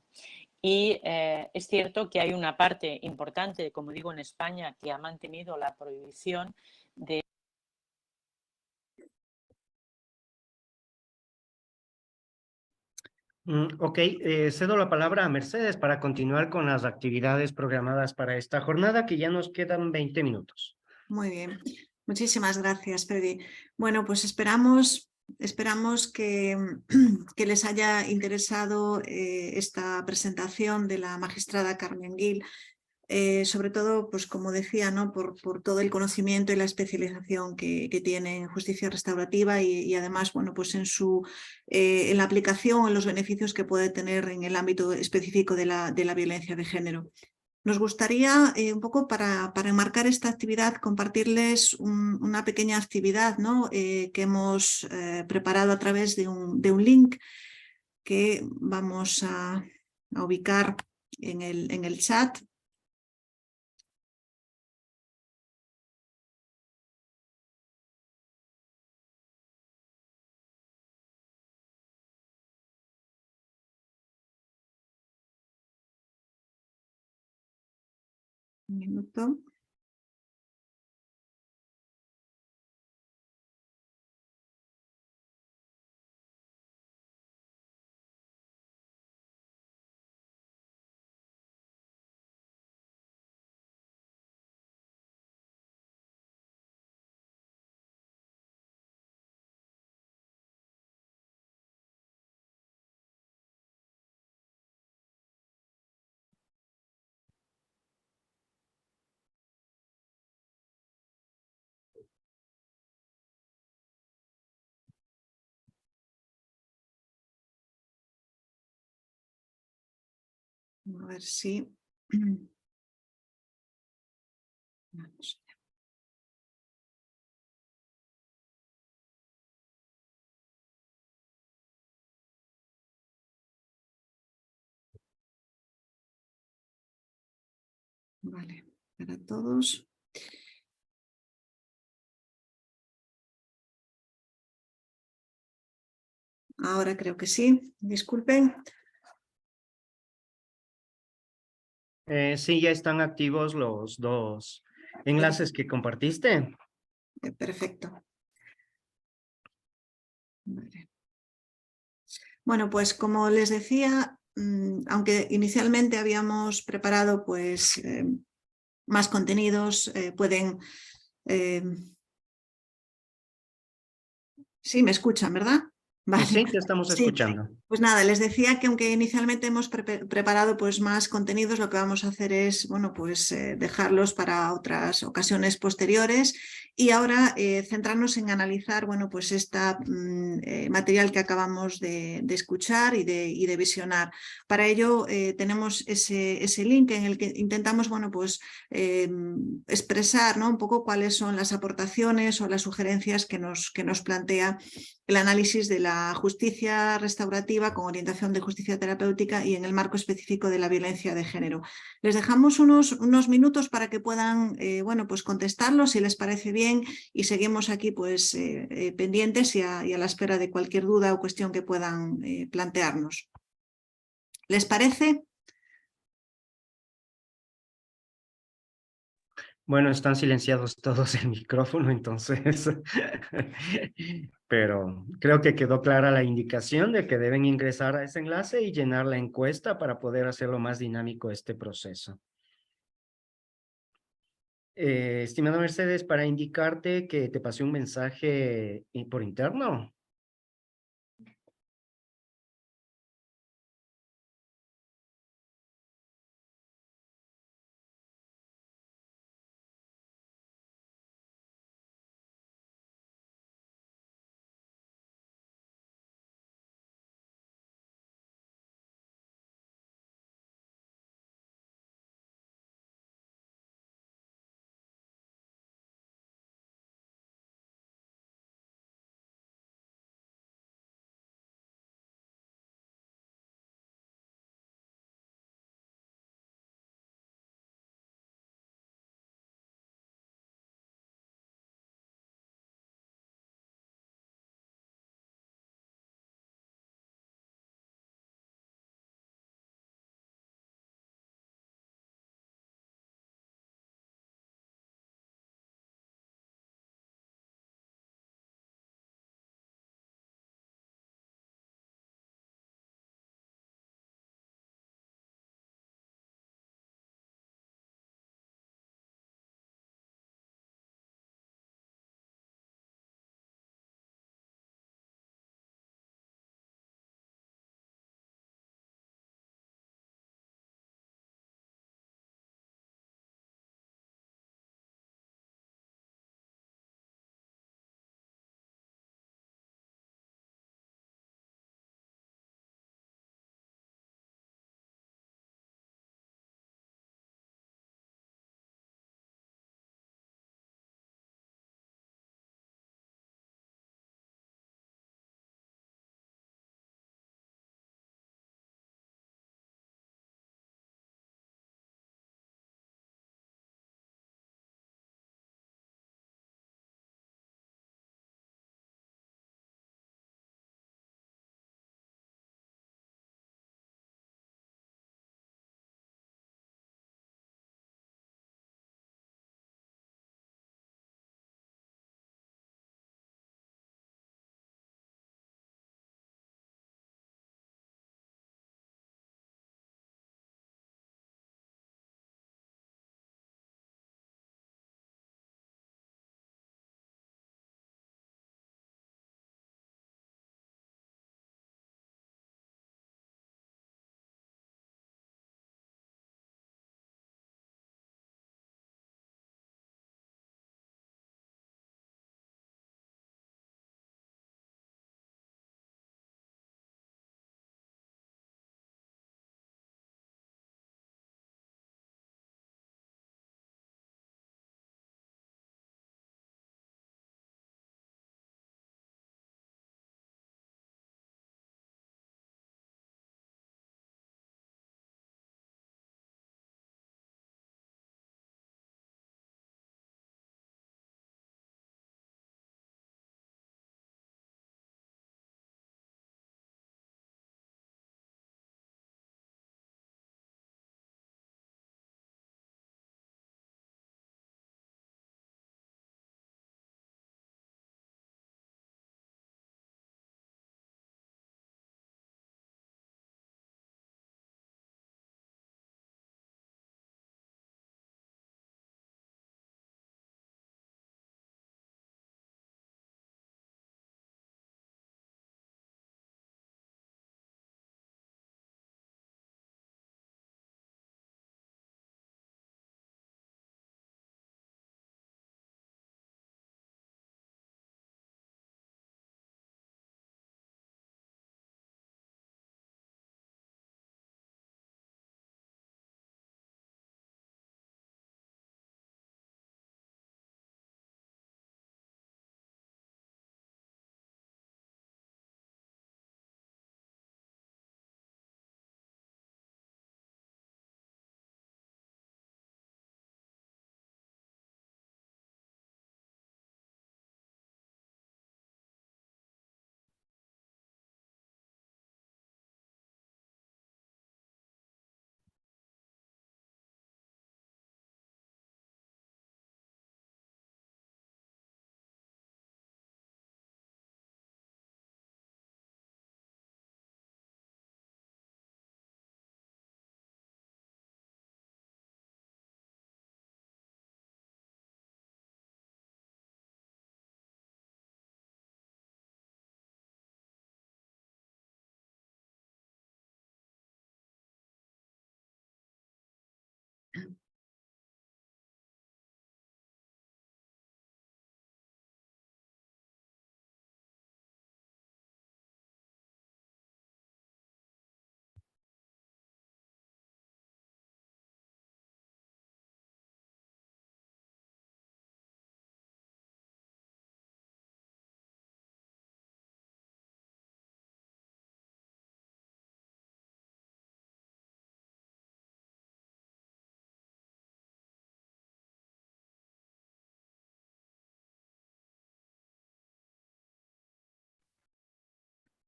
Y es cierto que hay una parte importante, como digo, en España, que ha mantenido la prohibición de... Ok, cedo la palabra a Mercedes para continuar con las actividades programadas para esta jornada, que ya nos quedan 20 minutos. Muy bien, muchísimas gracias, Freddy. Bueno, pues esperamos que, que les haya interesado esta presentación de la magistrada Carmen Gil, sobre todo, pues como decía, ¿no? por todo el conocimiento y la especialización que tiene en justicia restaurativa y además, bueno, pues en la aplicación, en los beneficios que puede tener en el ámbito específico de la violencia de género. Nos gustaría un poco para enmarcar esta actividad compartirles una pequeña actividad, ¿no? Que hemos preparado a través de un link que vamos a ubicar en el chat. Un minuto. A ver si... Vamos. Vale, para todos. Ahora creo que sí, disculpen. Sí, ya están activos los dos enlaces que compartiste. Perfecto. Vale. Bueno, pues como les decía, aunque inicialmente habíamos preparado pues más contenidos, pueden... Sí, me escuchan, ¿verdad? Vale. Sí, te estamos Sí. escuchando. Pues nada, les decía que aunque inicialmente hemos preparado pues más contenidos, lo que vamos a hacer es, bueno, pues dejarlos para otras ocasiones posteriores y ahora centrarnos en analizar, bueno, pues esta material que acabamos de escuchar y de visionar. Para ello tenemos ese link en el que intentamos, bueno, pues expresar, ¿no? Un poco cuáles son las aportaciones o las sugerencias que nos plantea el análisis de la justicia restaurativa con orientación de justicia terapéutica y en el marco específico de la violencia de género. Les dejamos unos minutos para que puedan bueno, pues contestarlo si les parece bien y seguimos aquí pues, pendientes y a la espera de cualquier duda o cuestión que puedan plantearnos. ¿Les parece? Bueno, están silenciados todos el micrófono, entonces, pero creo que quedó clara la indicación de que deben ingresar a ese enlace y llenar la encuesta para poder hacerlo más dinámico este proceso. Estimada Mercedes, para indicarte que te pasé un mensaje por interno.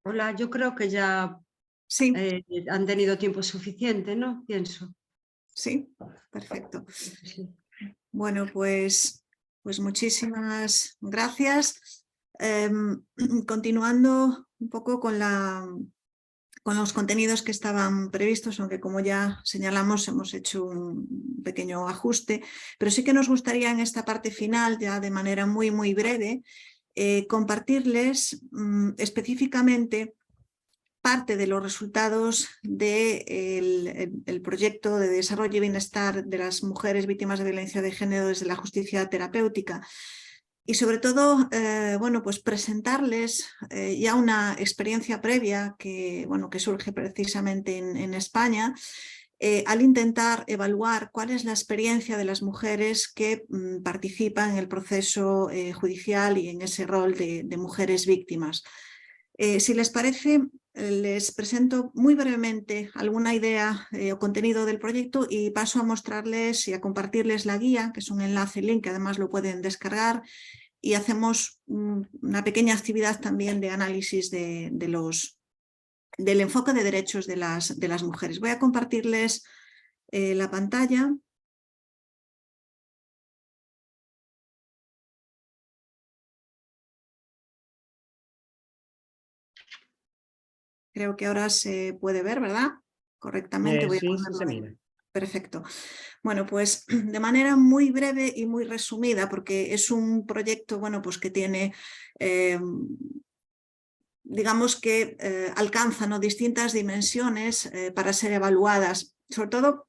Hola, yo creo que ya Sí, han tenido tiempo suficiente, ¿no? Pienso. sí, perfecto. Sí. Bueno, pues muchísimas gracias. Continuando un poco con los contenidos que estaban previstos, aunque como ya señalamos hemos hecho un pequeño ajuste, pero sí que nos gustaría en esta parte final, ya de manera muy breve, compartirles específicamente parte de los resultados del proyecto de desarrollo y bienestar de las mujeres víctimas de violencia de género desde la justicia terapéutica. Y sobre todo, bueno, pues presentarles ya una experiencia previa que surge precisamente en España, al intentar evaluar cuál es la experiencia de las mujeres que participan en el proceso judicial y en ese rol de mujeres víctimas. Si les parece, les presento muy brevemente alguna idea o contenido del proyecto y paso a mostrarles y a compartirles la guía, que es un enlace link que además lo pueden descargar, y hacemos una pequeña actividad también de análisis del enfoque de derechos de las mujeres. Voy a compartirles la pantalla. Creo que ahora se puede ver, ¿verdad? Correctamente. Voy a Sí, ponerlo se ahí. mira. Perfecto. Bueno, pues de manera muy breve y muy resumida, porque es un proyecto, bueno, pues que tiene, digamos que alcanza, ¿no?, distintas dimensiones para ser evaluadas, sobre todo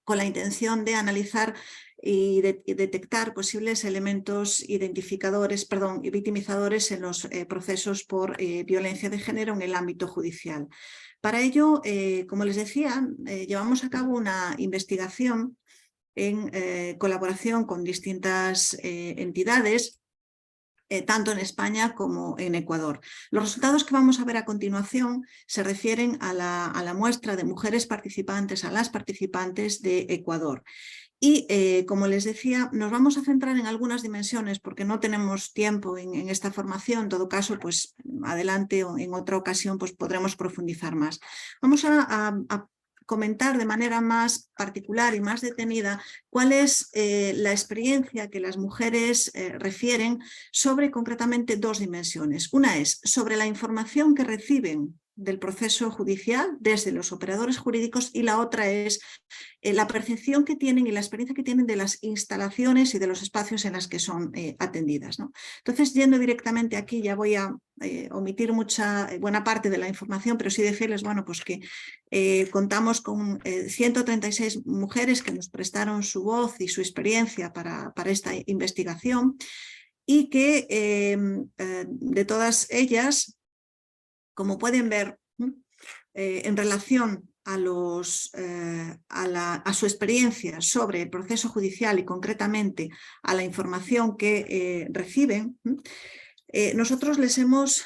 con la intención de analizar y detectar posibles elementos identificadores, y victimizadores en los procesos por violencia de género en el ámbito judicial. Para ello, como les decía, llevamos a cabo una investigación en colaboración con distintas entidades, tanto en España como en Ecuador. Los resultados que vamos a ver a continuación se refieren a la muestra de mujeres participantes, a las participantes de Ecuador. Y como les decía, nos vamos a centrar en algunas dimensiones porque no tenemos tiempo en esta formación. En todo caso, pues adelante o en otra ocasión pues podremos profundizar más. Vamos a comentar de manera más particular y más detenida cuál es la experiencia que las mujeres refieren sobre concretamente dos dimensiones. Una es sobre la información que reciben del proceso judicial desde los operadores jurídicos y la otra es la percepción que tienen y la experiencia que tienen de las instalaciones y de los espacios en los que son atendidas, ¿no? Entonces, yendo directamente aquí, ya voy a omitir buena parte de la información, pero sí decirles, bueno, pues que contamos con 136 mujeres que nos prestaron su voz y su experiencia para esta investigación y que de todas ellas, como pueden ver, en relación a su experiencia sobre el proceso judicial y concretamente a la información que reciben, nosotros les hemos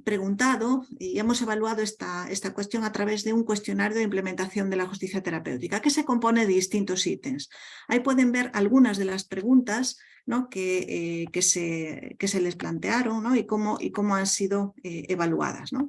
preguntado y hemos evaluado esta cuestión a través de un cuestionario de implementación de la justicia terapéutica que se compone de distintos ítems. Ahí pueden ver algunas de las preguntas, ¿no?, que se les plantearon, ¿no?, y cómo han sido evaluadas, ¿no?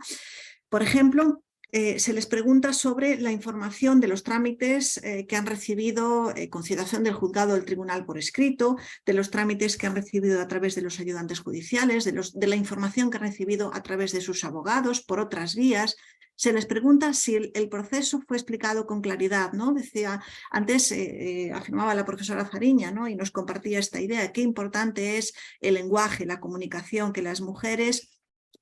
Por ejemplo, se les pregunta sobre la información de los trámites que han recibido con citación del juzgado del tribunal por escrito, de los trámites que han recibido a través de los ayudantes judiciales, de la información que han recibido a través de sus abogados por otras vías. Se les pregunta si el proceso fue explicado con claridad, ¿no? Decía, antes afirmaba la profesora Fariña, ¿no?, y nos compartía esta idea, qué importante es el lenguaje, la comunicación, que las mujeres,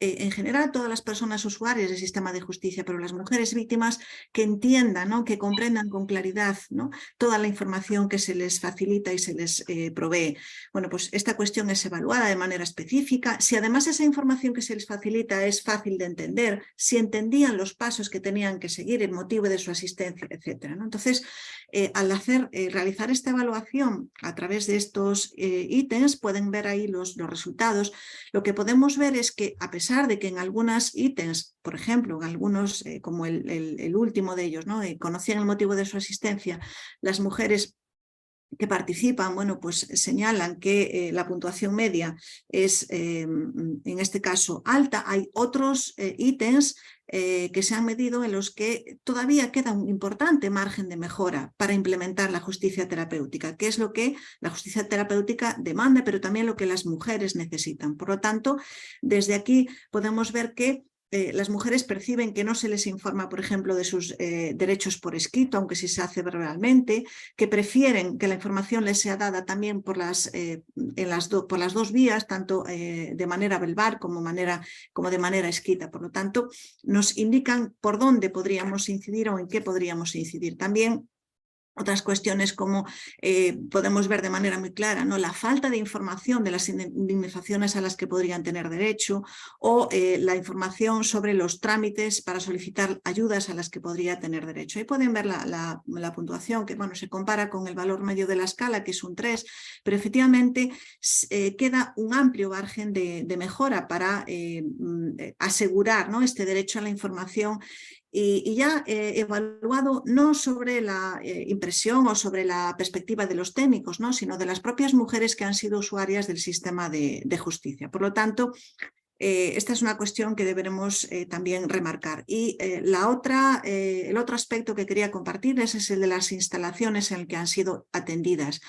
en general todas las personas usuarias del sistema de justicia, pero las mujeres víctimas que entiendan, ¿no?, que comprendan con claridad, ¿no?, toda la información que se les facilita y se les provee. Bueno, pues esta cuestión es evaluada de manera específica. Si además esa información que se les facilita es fácil de entender, si entendían los pasos que tenían que seguir, el motivo de su asistencia, etcétera, ¿no? Entonces, al realizar esta evaluación a través de estos ítems, pueden ver ahí los resultados. Lo que podemos ver es que a pesar de que en algunos ítems, por ejemplo, en algunos, como el último de ellos, ¿no?, conocían el motivo de su asistencia, las mujeres que participan, bueno, pues señalan que la puntuación media es, en este caso, alta. Hay otros ítems que se han medido en los que todavía queda un importante margen de mejora para implementar la justicia terapéutica, que es lo que la justicia terapéutica demanda, pero también lo que las mujeres necesitan. Por lo tanto, desde aquí podemos ver que las mujeres perciben que no se les informa, por ejemplo, de sus derechos por escrito, aunque sí se hace verbalmente, que prefieren que la información les sea dada también por las dos vías, tanto de manera verbal como de manera escrita. Por lo tanto, nos indican por dónde podríamos incidir o en qué podríamos incidir. También otras cuestiones como podemos ver de manera muy clara, ¿no? La falta de información de las indemnizaciones a las que podrían tener derecho o la información sobre los trámites para solicitar ayudas a las que podría tener derecho. Ahí pueden ver la puntuación que bueno, se compara con el valor medio de la escala, que es un 3, pero efectivamente queda un amplio margen de mejora para asegurar, ¿no? Este derecho a la información y ya evaluado no sobre la impresión o sobre la perspectiva de los técnicos, ¿no? Sino de las propias mujeres que han sido usuarias del sistema de justicia. Por lo tanto, esta es una cuestión que deberemos también remarcar. Y el otro aspecto que quería compartirles es el de las instalaciones en el que han sido atendidas.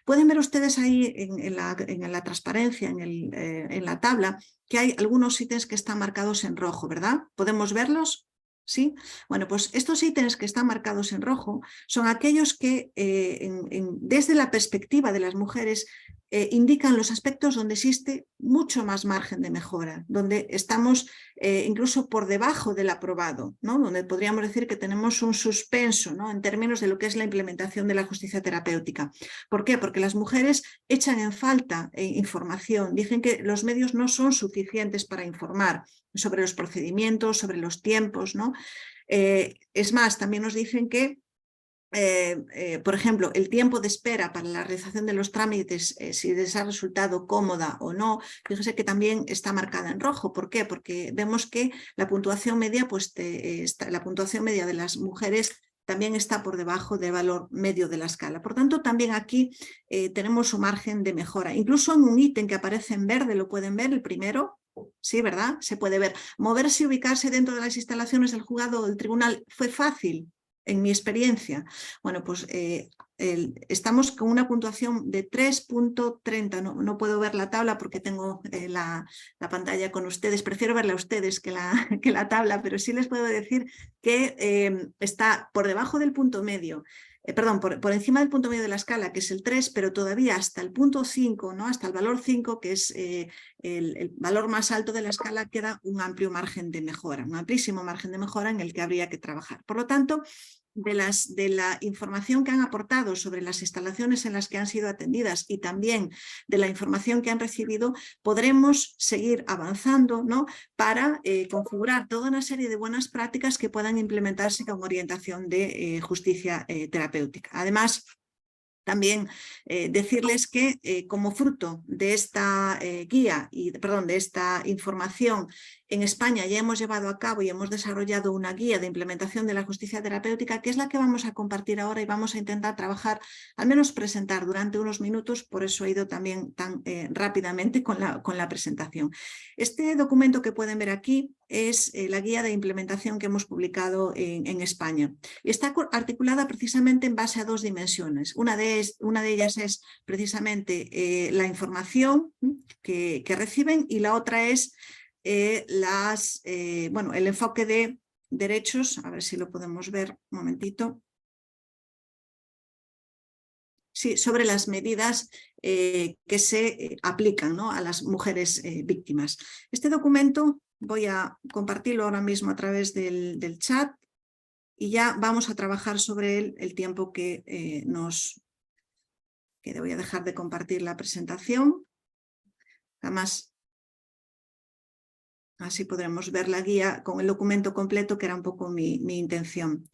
Pueden ver ustedes ahí en la transparencia, en la tabla, que hay algunos ítems que están marcados en rojo, ¿verdad? ¿Podemos verlos? ¿Sí? Bueno, pues estos ítems que están marcados en rojo son aquellos que desde la perspectiva de las mujeres indican los aspectos donde existe mucho más margen de mejora, donde estamos incluso por debajo del aprobado, ¿no? Donde podríamos decir que tenemos un suspenso, ¿no? En términos de lo que es la implementación de la justicia terapéutica. ¿Por qué? Porque las mujeres echan en falta información, dicen que los medios no son suficientes para informar sobre los procedimientos, sobre los tiempos, ¿no? Es más, también nos dicen que por ejemplo, el tiempo de espera para la realización de los trámites, si les ha resultado cómoda o no, fíjese que también está marcada en rojo. ¿Por qué? Porque vemos que la puntuación media, pues la puntuación media de las mujeres también está por debajo del valor medio de la escala. Por tanto, también aquí tenemos un margen de mejora. Incluso en un ítem que aparece en verde, lo pueden ver, el primero. Sí, ¿verdad? Se puede ver. Moverse y ubicarse dentro de las instalaciones del juzgado o del tribunal fue fácil. En mi experiencia, bueno, pues estamos con una puntuación de 3.30. No puedo ver la tabla porque tengo la pantalla con ustedes. Prefiero verla a ustedes que la tabla, pero sí les puedo decir que está por debajo del punto medio. Perdón, por encima del punto medio de la escala, que es el 3, pero todavía hasta el punto 5, ¿no? Hasta el valor 5, que es el valor más alto de la escala, queda un amplio margen de mejora, un amplísimo margen de mejora en el que habría que trabajar. Por lo tanto, de la información que han aportado sobre las instalaciones en las que han sido atendidas y también de la información que han recibido, podremos seguir avanzando, ¿no? Para configurar toda una serie de buenas prácticas que puedan implementarse con orientación de justicia terapéutica. Además, también decirles que como fruto de esta guía de esta información, en España ya hemos llevado a cabo y hemos desarrollado una guía de implementación de la justicia terapéutica, que es la que vamos a compartir ahora y vamos a intentar trabajar, al menos presentar durante unos minutos, por eso he ido también tan rápidamente con la presentación. Este documento que pueden ver aquí es la guía de implementación que hemos publicado en España. Y está articulada precisamente en base a dos dimensiones. Una de ellas es precisamente la información que reciben y la otra es el enfoque de derechos. A ver si lo podemos ver un momentito. Sí, sobre las medidas que se aplican, ¿no? A las mujeres víctimas. Este documento voy a compartirlo ahora mismo a través del chat y ya vamos a trabajar sobre él el tiempo que voy a dejar de compartir la presentación. Además, así podremos ver la guía con el documento completo, que era un poco mi intención.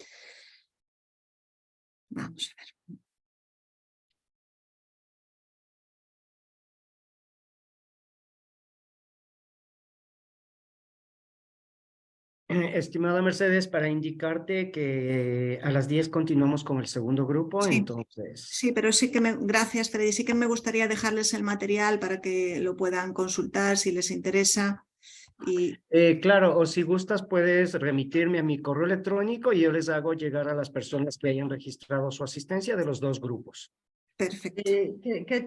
Vamos a ver. Estimada Mercedes, para indicarte que a las 10 continuamos con el segundo grupo, Sí. entonces... Sí, pero sí que gracias, Freddy. Sí que me gustaría dejarles el material para que lo puedan consultar si les interesa. Y Claro, o si gustas puedes remitirme a mi correo electrónico y yo les hago llegar a las personas que hayan registrado su asistencia de los dos grupos. perfecto. ¿Qué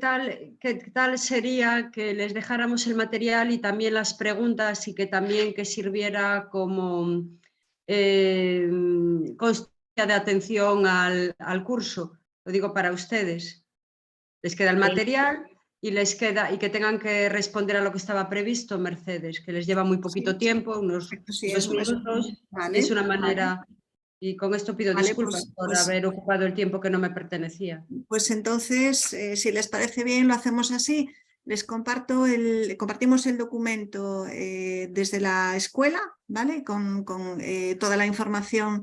tal sería que les dejáramos el material y también las preguntas y que también que sirviera como constancia de atención al curso? Lo digo para ustedes. Les queda el material y que tengan que responder a lo que estaba previsto, Mercedes, que les lleva muy poquito tiempo, unos Perfecto, sí, 2 minutos. vale, Es una manera, y con esto pido vale, disculpas por haber ocupado el tiempo que no me pertenecía. Pues entonces, si les parece bien, lo hacemos así. Les compartimos el documento desde la escuela, ¿vale? Con toda la información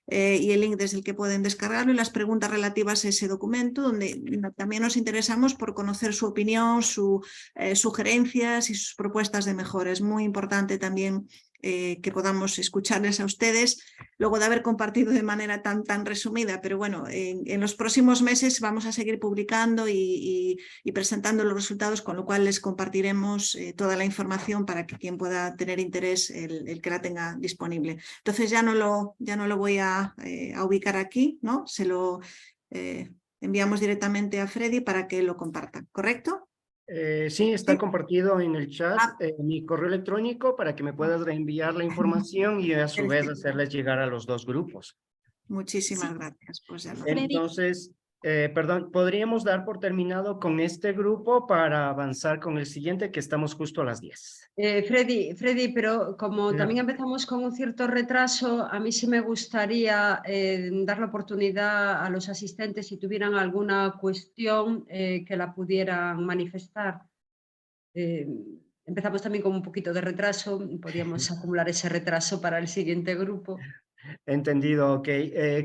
y el link desde el que pueden descargarlo y las preguntas relativas a ese documento, donde también nos interesamos por conocer su opinión, sus sugerencias y sus propuestas de mejora. Es muy importante también que podamos escucharles a ustedes, luego de haber compartido de manera tan resumida, pero bueno, en los próximos meses vamos a seguir publicando y presentando los resultados, con lo cual les compartiremos toda la información para que quien pueda tener interés, el que la tenga disponible. Entonces ya no lo voy a ubicar aquí, ¿no? Se lo enviamos directamente a Freddy para que lo comparta, ¿correcto? Sí, está ¿Sí? compartido en el chat mi correo electrónico para que me puedas reenviar la información y a su vez hacerles llegar a los dos grupos. Muchísimas gracias. Pues ya lo Entonces, perdón, ¿podríamos dar por terminado con este grupo para avanzar con el siguiente que estamos justo a las 10? Freddy, pero como Ya. también empezamos con un cierto retraso, a mí sí me gustaría dar la oportunidad a los asistentes si tuvieran alguna cuestión que la pudieran manifestar. Empezamos también con un poquito de retraso, podríamos acumular ese retraso para el siguiente grupo. Entendido, ok.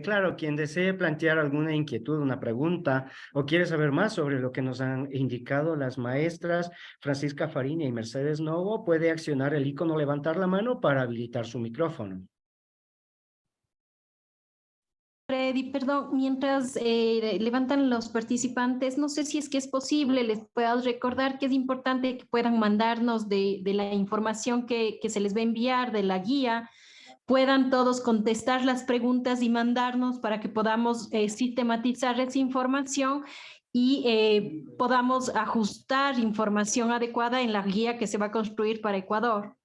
Claro, quien desee plantear alguna inquietud, una pregunta o quiere saber más sobre lo que nos han indicado las maestras Francisca Fariña y Mercedes Novo, puede accionar el icono levantar la mano para habilitar su micrófono. Freddy, perdón, mientras levantan los participantes, no sé si es que es posible, les puedo recordar que es importante que puedan mandarnos de la información que se les va a enviar, de la guía, puedan todos contestar las preguntas y mandarnos para que podamos sistematizar esa información y podamos ajustar información adecuada en la guía que se va a construir para Ecuador.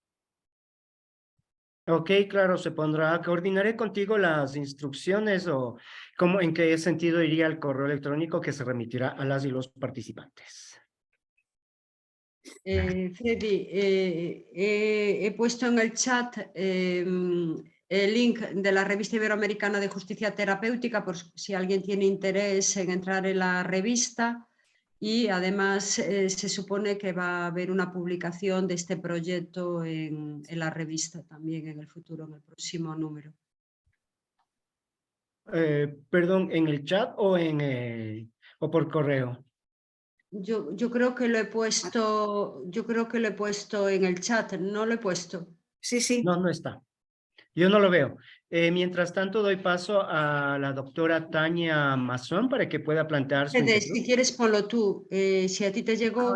Ok, claro, se pondrá. Coordinaré contigo las instrucciones o cómo, en qué sentido iría el correo electrónico que se remitirá a las y los participantes. Freddy, he puesto en el chat el link de la revista iberoamericana de justicia terapéutica por si alguien tiene interés en entrar en la revista y además se supone que va a haber una publicación de este proyecto en la revista también en el futuro, en el próximo número. Perdón, ¿en el chat o o por correo? Yo creo que lo he puesto, en el chat, ¿no lo he puesto? Sí. No, no está. Yo no lo veo. Mientras tanto, doy paso a la doctora Tania Mazón para que pueda plantear su inquietud. Si quieres, ponlo tú. Si a ti te llegó...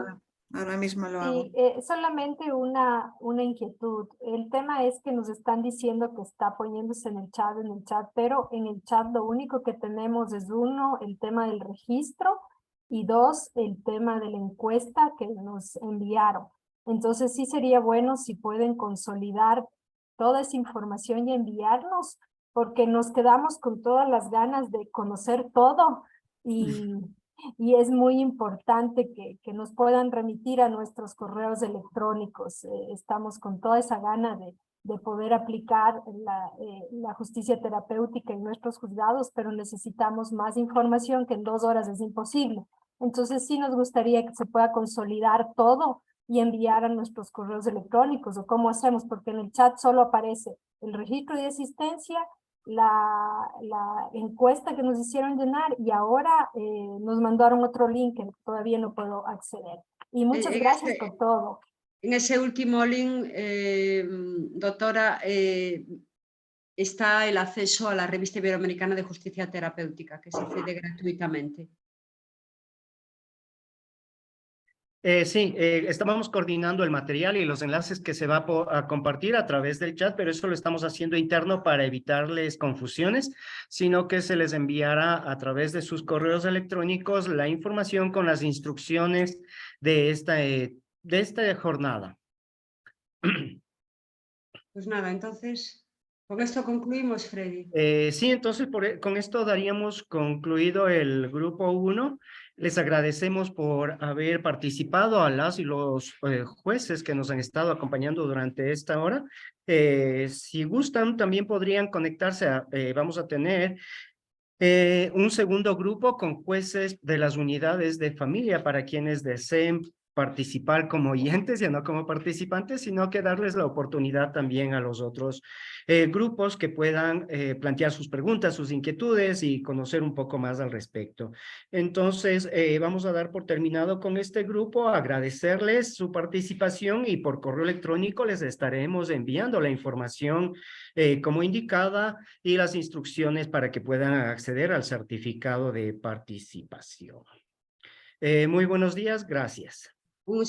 Ahora mismo lo hago. Sí, solamente una inquietud. El tema es que nos están diciendo que está poniéndose en el chat, pero en el chat lo único que tenemos es uno, el tema del registro y dos, el tema de la encuesta que nos enviaron. Entonces sí sería bueno si pueden consolidar toda esa información y enviarnos, porque nos quedamos con todas las ganas de conocer todo y es muy importante que nos puedan remitir a nuestros correos electrónicos. Estamos con toda esa gana de poder aplicar la justicia terapéutica en nuestros juzgados, pero necesitamos más información que en 2 horas es imposible. Entonces sí nos gustaría que se pueda consolidar todo y enviar a nuestros correos electrónicos, o cómo hacemos, porque en el chat solo aparece el registro de asistencia, la encuesta que nos hicieron llenar y ahora nos mandaron otro link que todavía no puedo acceder. Y muchas gracias por todo. En ese último link, doctora, está el acceso a la Revista Iberoamericana de Justicia Terapéutica, que se accede gratuitamente. Sí, estábamos coordinando el material y los enlaces que se va a compartir a través del chat, pero eso lo estamos haciendo interno para evitarles confusiones, sino que se les enviará a través de sus correos electrónicos la información con las instrucciones de esta jornada. Pues nada, entonces, con esto concluimos, Freddy. Sí, entonces con esto daríamos concluido el grupo 1. Les agradecemos por haber participado a las y los jueces que nos han estado acompañando durante esta hora. Si gustan, también podrían conectarse vamos a tener un segundo grupo con jueces de las unidades de familia para quienes deseen participar como oyentes, ya no como participantes, sino que darles la oportunidad también a los otros grupos que puedan plantear sus preguntas, sus inquietudes y conocer un poco más al respecto. Entonces, vamos a dar por terminado con este grupo, agradecerles su participación y por correo electrónico les estaremos enviando la información como indicada y las instrucciones para que puedan acceder al certificado de participación. Muy buenos días, gracias.